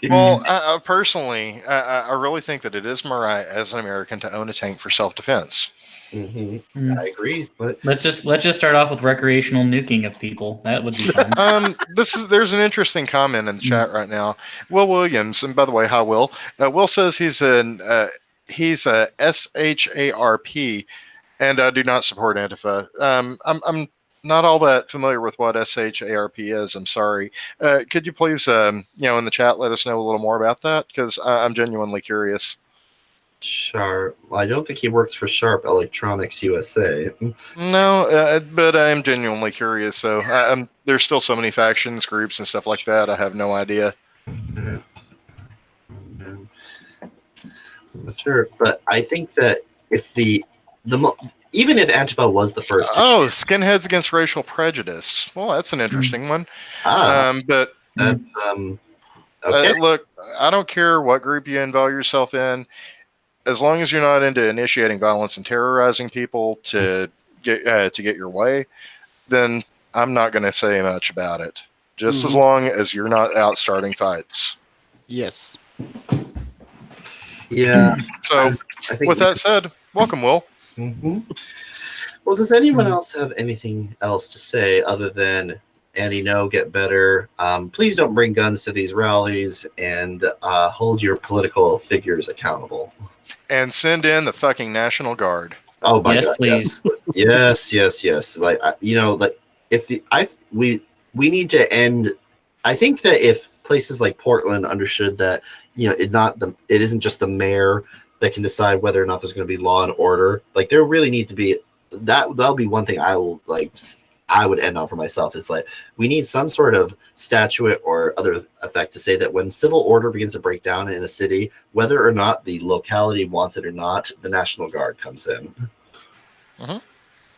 Well, personally, I really think that it is my right as an American to own a tank for self-defense. I agree, but let's just start off with recreational nuking of people. That would be fun. There's an interesting comment in the chat right now. Will Williams, and by the way, hi Will. Will says he's a SHARP, and I do not support Antifa. I'm not all that familiar with what SHARP is. I'm sorry. Could you please, in the chat, let us know a little more about that? Because I'm genuinely curious. Sharp. Well, I don't think he works for Sharp Electronics USA. No, but I'm genuinely curious. So there's still so many factions, groups, and stuff like that. I have no idea. I'm not sure, but I think that if even if Antifa was the first, Skinheads Against Racial Prejudice. Well, that's an interesting one. But that's okay. Look, I don't care what group you involve yourself in. As long as you're not into initiating violence and terrorizing people to get your way, then I'm not going to say much about it. Just as long as you're not out starting fights. Yes. Yeah. So, I think with that said, welcome, Will. Well, does anyone else have anything else to say other than Andy, no, get better. Please don't bring guns to these rallies, and hold your political figures accountable. And send in the fucking National Guard. Oh my yes, God! Please. Yes. Like if we need to end. I think that if places like Portland understood that it isn't just the mayor that can decide whether or not there's going to be law and order. Like there really need to be that'll be one thing I would end on for myself is like we need some sort of statute or other effect to say that when civil order begins to break down in a city, whether or not the locality wants it or not, the National Guard comes in.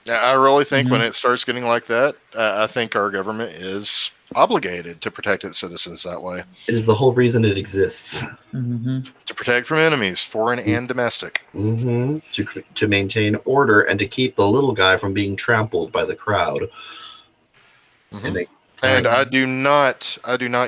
I really think when it starts getting like that, I think our government is obligated to protect its citizens that way. It is the whole reason it exists. To protect from enemies, foreign and domestic. To maintain order and to keep the little guy from being trampled by the crowd. And I do not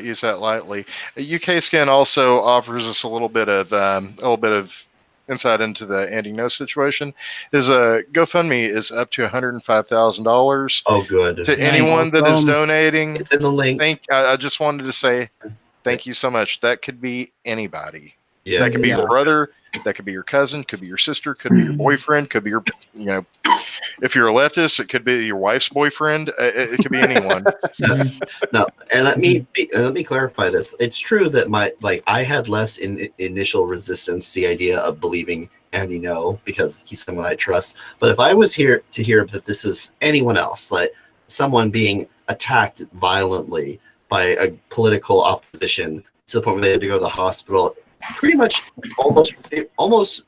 use that lightly. UK Skin also offers us a little bit of insight into the Andy No situation. His GoFundMe is up to $105,000. Oh, good. To anyone that is donating, it's in the link. I just wanted to say thank you so much. That could be anybody. Yeah, that could be your brother. That could be your cousin. Could be your sister. Could be your boyfriend. Could be your, if you're a leftist, it could be your wife's boyfriend. It could be anyone. No, and let me clarify this. It's true that I had less initial resistance to the idea of believing Andy No because he's someone I trust. But if I was here to hear that this is anyone else, like someone being attacked violently by a political opposition to the point where they had to go to the hospital, pretty much almost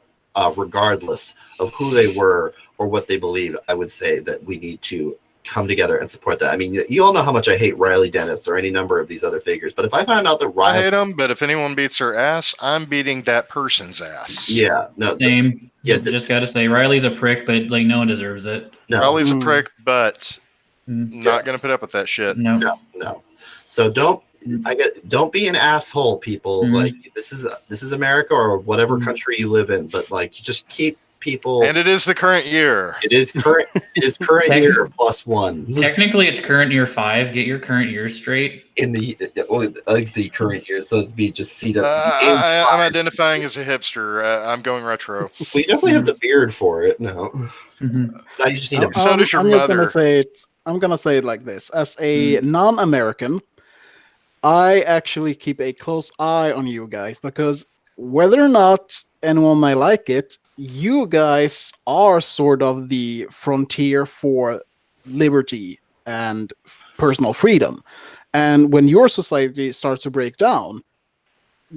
regardless of who they were or what they believe, I would say that we need to come together and support that. I mean, you all know how much I hate Riley Dennis or any number of these other figures, but if I find out that I Riley, hate them, but if anyone beats their ass, I'm beating that person's ass. yeah, no, Same. yeah, Just got to say, Riley's a prick, but like no one deserves it. no, Riley's a Mm. prick, but Mm. not going to put up with that shit. No. no. So don't be an asshole, people. Mhm. Like this is America or whatever Mhm. country you live in, but like just keep people. And it is the current year. It is current. It is current Techni- year +1 Technically, it's current year 5. Get your current year straight. in the like the current year. So it'd be just CW. I'm identifying as a hipster. I'm going retro. We definitely have the beard for it. No, Mhm. now you just need a. So does your I'm just gonna mother. say it. I'm gonna say it like this: as a non-American, I actually keep a close eye on you guys because whether or not anyone might like it, you guys are sort of the frontier for liberty and personal freedom. And when your society starts to break down,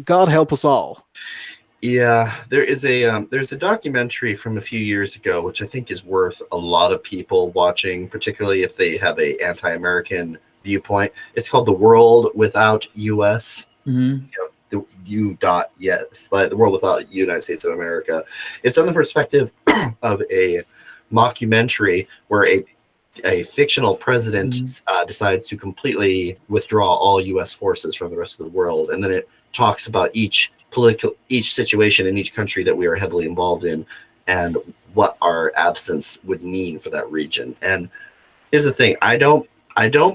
God help us all. Yeah, there's a documentary from a few years ago, which I think is worth a lot of people watching, particularly if they have a anti-American viewpoint. It's called The World Without US. Mhm. The U.yes, like the world without United States of America. It's on the perspective of a mockumentary where a fictional president decides to completely withdraw all U.S. forces from the rest of the world, and then it talks about each situation in each country that we are heavily involved in, and what our absence would mean for that region. And here's the thing: I don't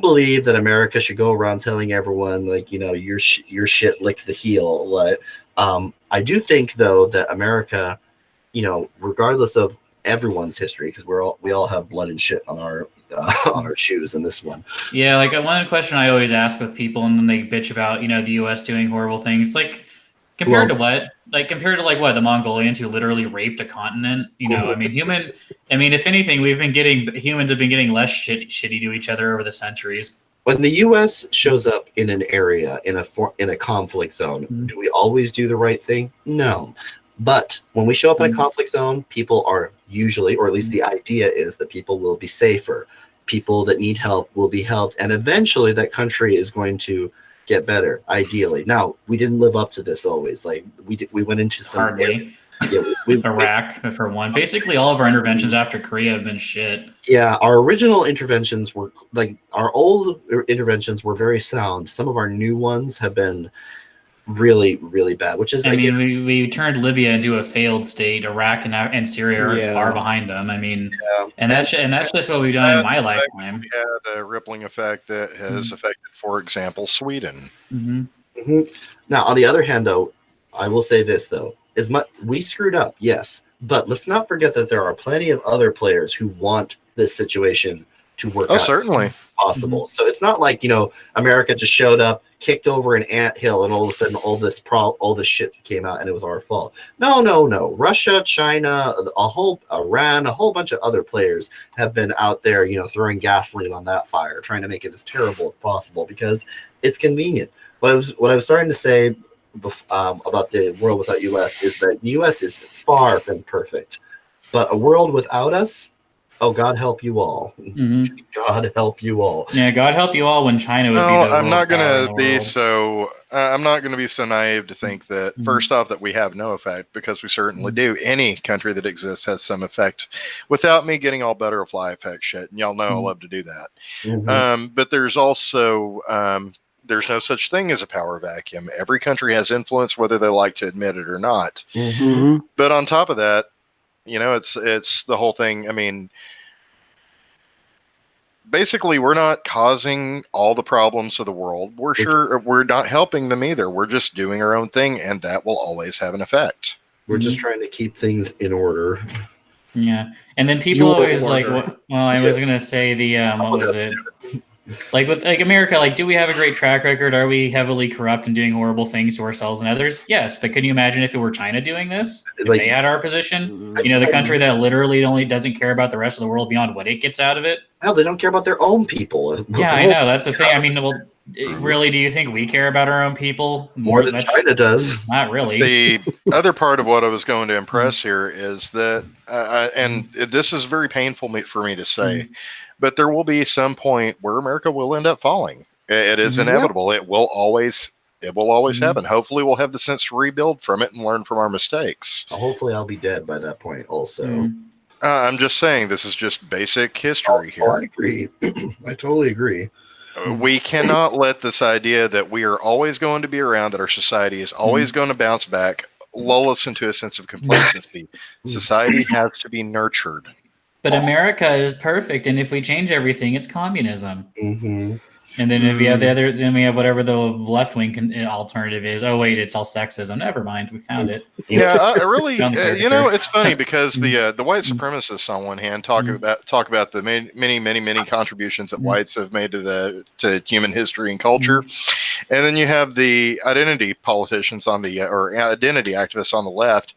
believe that America should go around telling everyone like, your shit lick the heel. What I do think though that America, regardless of everyone's history, because we all have blood and shit on our on our shoes in this one. Yeah, like one question I always ask with people, and then they bitch about the U.S. doing horrible things. Like compared to what? Like compared to like what? The Mongolians who literally raped a continent. I mean, if anything, humans have been getting less shitty to each other over the centuries. When the U.S. shows up in an area in a conflict zone, do we always do the right thing? No. But when we show up in a conflict zone, people are usually, or at least the idea is that people will be safer. People that need help will be helped, and eventually that country is going to get better, ideally. Now, we didn't live up to this always. Like we went into some Hardly. Iraq for one. Basically, all of our interventions after Korea have been shit. Yeah, our original interventions were like our old interventions were very sound. Some of our new ones have been really, really bad. Which is, we turned Libya into a failed state. Iraq and Syria are far behind them. And that's just what we've done in my lifetime. We had a rippling effect that has affected, for example, Sweden. Now, on the other hand, though, I will say this though: we screwed up, yes, but let's not forget that there are plenty of other players who want this situation to work out. Certainly. Possible. So it's not like, America just showed up, kicked over an anthill, and all of a sudden all this shit came out and it was our fault. No. Russia, China, Iran, a whole bunch of other players have been out there, throwing gasoline on that fire, trying to make it as terrible as possible because it's convenient. What I was starting to say about the world without US is that the US is far from perfect, but a world without us, oh, God help you all. God help you all. Yeah, God help you all when China would be the I'm not world power going in to the be world. so. I'm not going to be so naive to think that first off that we have no effect, because we certainly do. Any country that exists has some effect. Without me getting all butterfly effect shit, and y'all know I love to do that. But there's also there's no such thing as a power vacuum. Every country has influence, whether they like to admit it or not. But on top of that, it's the whole thing. I mean, basically, we're not causing all the problems of the world. We're not helping them either. We're just doing our own thing, and that will always have an effect. We're just trying to keep things in order. Yeah, and then people always like, order. well, I was gonna say what was it? Like with America, like, do we have a great track record? Are we heavily corrupt and doing horrible things to ourselves and others? Yes, but can you imagine if it were China doing this? If they had our position, the country that literally only doesn't care about the rest of the world beyond what it gets out of it. Hell, they don't care about their own people. Yeah, I know. That's the thing. I mean, well, really, do you think we care about our own people More than That's China does. Not really. The other part of what I was going to impress here is that, and this is very painful for me to say, but there will be some point where America will end up falling. It is inevitable. It will always happen. Hopefully, we'll have the sense to rebuild from it and learn from our mistakes. Hopefully, I'll be dead by that point. Also, I'm just saying this is just basic history here. I agree. I totally agree. We cannot let this idea that we are always going to be around, that our society is always going to bounce back, lull us into a sense of complacency. Society has to be nurtured. But America is perfect, and if we change everything, it's communism. Mm-hmm. And then if you have the other, then we have whatever the left wing alternative is. Oh wait, it's all sexism. Never mind, we found it. Yeah, I really, it's funny because the white supremacists on one hand talk about the many contributions that whites have made to human history and culture, and then you have the identity politicians on the or identity activists on the left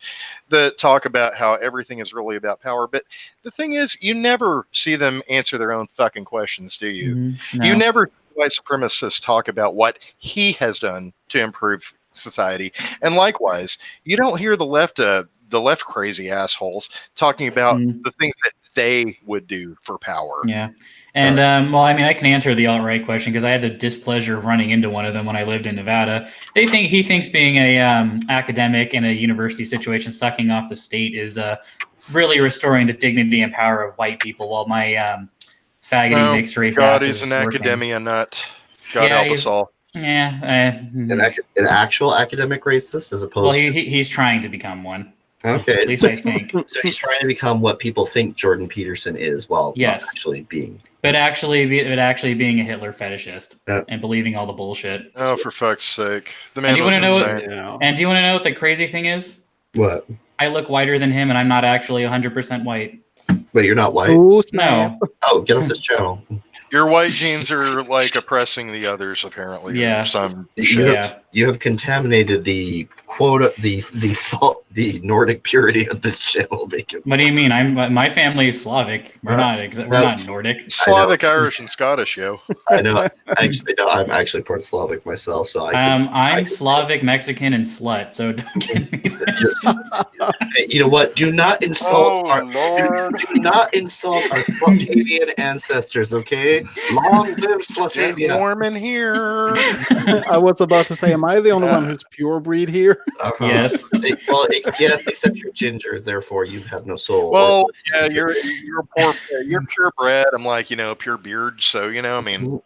that talk about how everything is really about power. But the thing is, you never see them answer their own fucking questions, do you? No. You never white supremacists talk about what he has done to improve society, and likewise, you don't hear the left crazy assholes talking about the things that they would do for power. Yeah, and well, I mean, I can answer the alt-right question because I had the displeasure of running into one of them when I lived in Nevada. He thinks being a academic in a university situation, sucking off the state, is really restoring the dignity and power of white people, while my faggoty mixed race God, ass he's is an working. academia nut. God help us all. Yeah, An actual academic racist, as opposed. Well, he's trying to become one. Okay, At least I think. So he's trying to become what people think Jordan Peterson is, while not Yes. actually being. But actually being a Hitler fetishist and believing all the bullshit. Oh, for fuck's sake! The And man do you was want to know insane. And do you want to know what the crazy thing is? What? I look whiter than him, and I'm not actually 100% white. Wait, you're not white? Ooh, snap. No. Oh, get off this channel. Your white genes are like oppressing the others, apparently. Yeah. Or some You shit. have, you have contaminated the quota, the Nordic purity of this channel, Bacon. What do you mean? My family is Slavic. We're not Nordic. Slavic, Irish, and Scottish, yo. I know. Actually, no, I'm actually part Slavic myself, so I'm Slavic, Mexican, and slut. So don't get me Hey, you know what? Do not insult Oh, Lord. do not insult our Slutavian ancestors, okay? Long live Get Slutavia. Norman here. I was about to say, am I the only one who's pure breed here? Uh-huh. Yes. Yes, except you're ginger, therefore you have no soul. Well, yeah, you're purebred. I'm like, pure beard. So, I mean,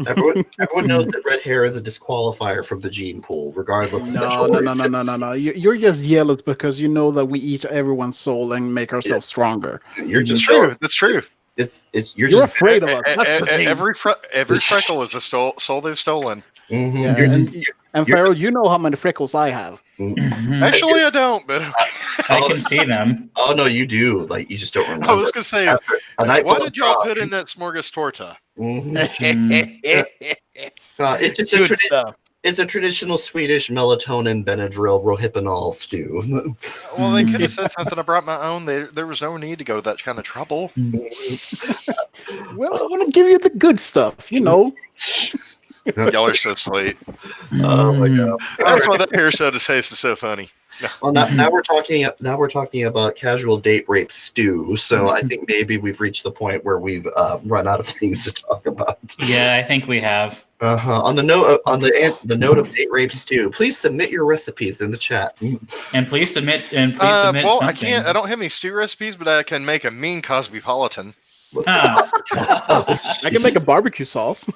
Everyone knows that red hair is a disqualifier from the gene pool, regardless of sexual orientation. No. You're just jealous because you know that we eat everyone's soul and make ourselves stronger. You're it's just true. That's true. You're You're just afraid of us. That's the thing. Every freckle is a soul they've stolen. Mhm. Yeah, You're- and Farrell, you know how many freckles I have. Actually, I don't, but I can see them. Oh no, you do. Like you just don't remember. I was gonna say, After a night why full did of y'all grog. put in that smorgastorta? Mhm. Mm. It's just Good stuff. it's a traditional Swedish melatonin Benadryl rohypnol stew. Well, they could have said something. I brought my own. There was no need to go to that kind of trouble. Well, I want to give you the good stuff, Y'all are so sweet. Oh my god! That's why that hair soda taste is so funny. Well, now we're talking. Now we're talking about casual date rape stew. So I think maybe we've reached the point where we've run out of things to talk about. Yeah, I think we have. On the note of date rape stew, please submit your recipes in the chat. And please submit. Well, something. I can't. I don't have any stew recipes, but I can make a mean Cosmopolitan. Oh. I can make a barbecue sauce.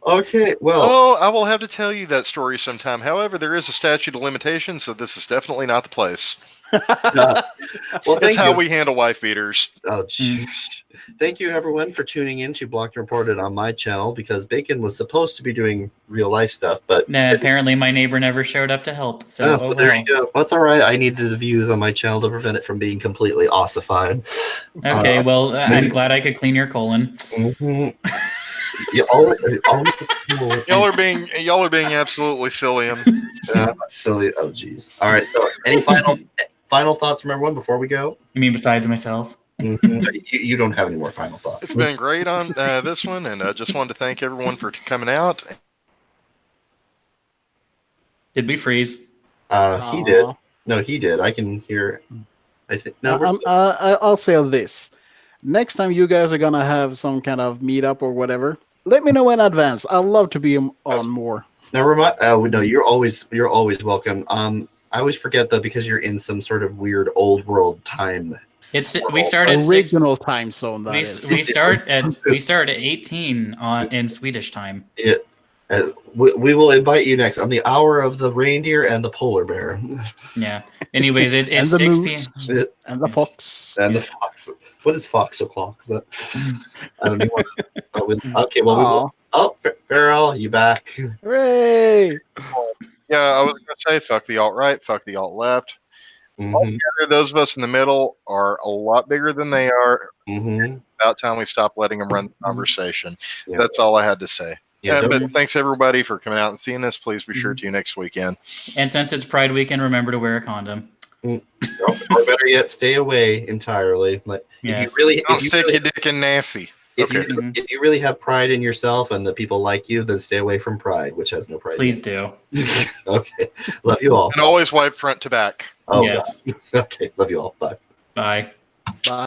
Okay, well, Oh, I will have to tell you that story sometime. However, there is a statute of limitations, so this is definitely not the place. well, That's thank how you. we handle wife beaters. Oh, jeez. Thank you, everyone, for tuning in to Blocked and Reported on my channel because Bacon was supposed to be doing real life stuff, but Apparently, my neighbor never showed up to help. So, so there you go. That's all right. I needed the views on my channel to prevent it from being completely ossified. Okay, well, I'm glad I could clean your colon. Mhm. Y'all are being absolutely silly. Silly. Oh, jeez. All right. So, any final thoughts from everyone before we go? You mean besides myself? You don't have any more final thoughts. It's been great on this one, and I just wanted to thank everyone for coming out. Did we freeze? He did. No, he did. I can hear. I think no. I'll say this: next time you guys are gonna have some kind of meetup or whatever, let me know in advance. I'd love to be on more. Now remind. No, you're always welcome. I always forget though because you're in some sort of weird old world time. We start at 6. Original time zone. We start at 18 in Swedish time. We will invite you next on the hour of the reindeer and the polar bear. Yeah. Anyways, it's 6 p.m. And the fox. And the fox. What is fox o'clock? But I don't know. Okay, well, Farrell, you back? Hooray! Yeah, I was going to say, fuck the alt-right, fuck the alt-left. Altogether, those of us in the middle are a lot bigger than they are. About time we stop letting them run the conversation. Yeah. That's all I had to say. Yeah, but thanks everybody for coming out and seeing us. Please be sure to next weekend. And since it's Pride Weekend, remember to wear a condom. Or better yet, stay away entirely. Like if you really don't stick your dick in Nancy. If you really have pride in yourself and the people like you, then stay away from pride, which has no pride. Please do. Okay, love you all. And always wipe front to back. Oh yes. Okay, love you all. Bye. Bye. Bye.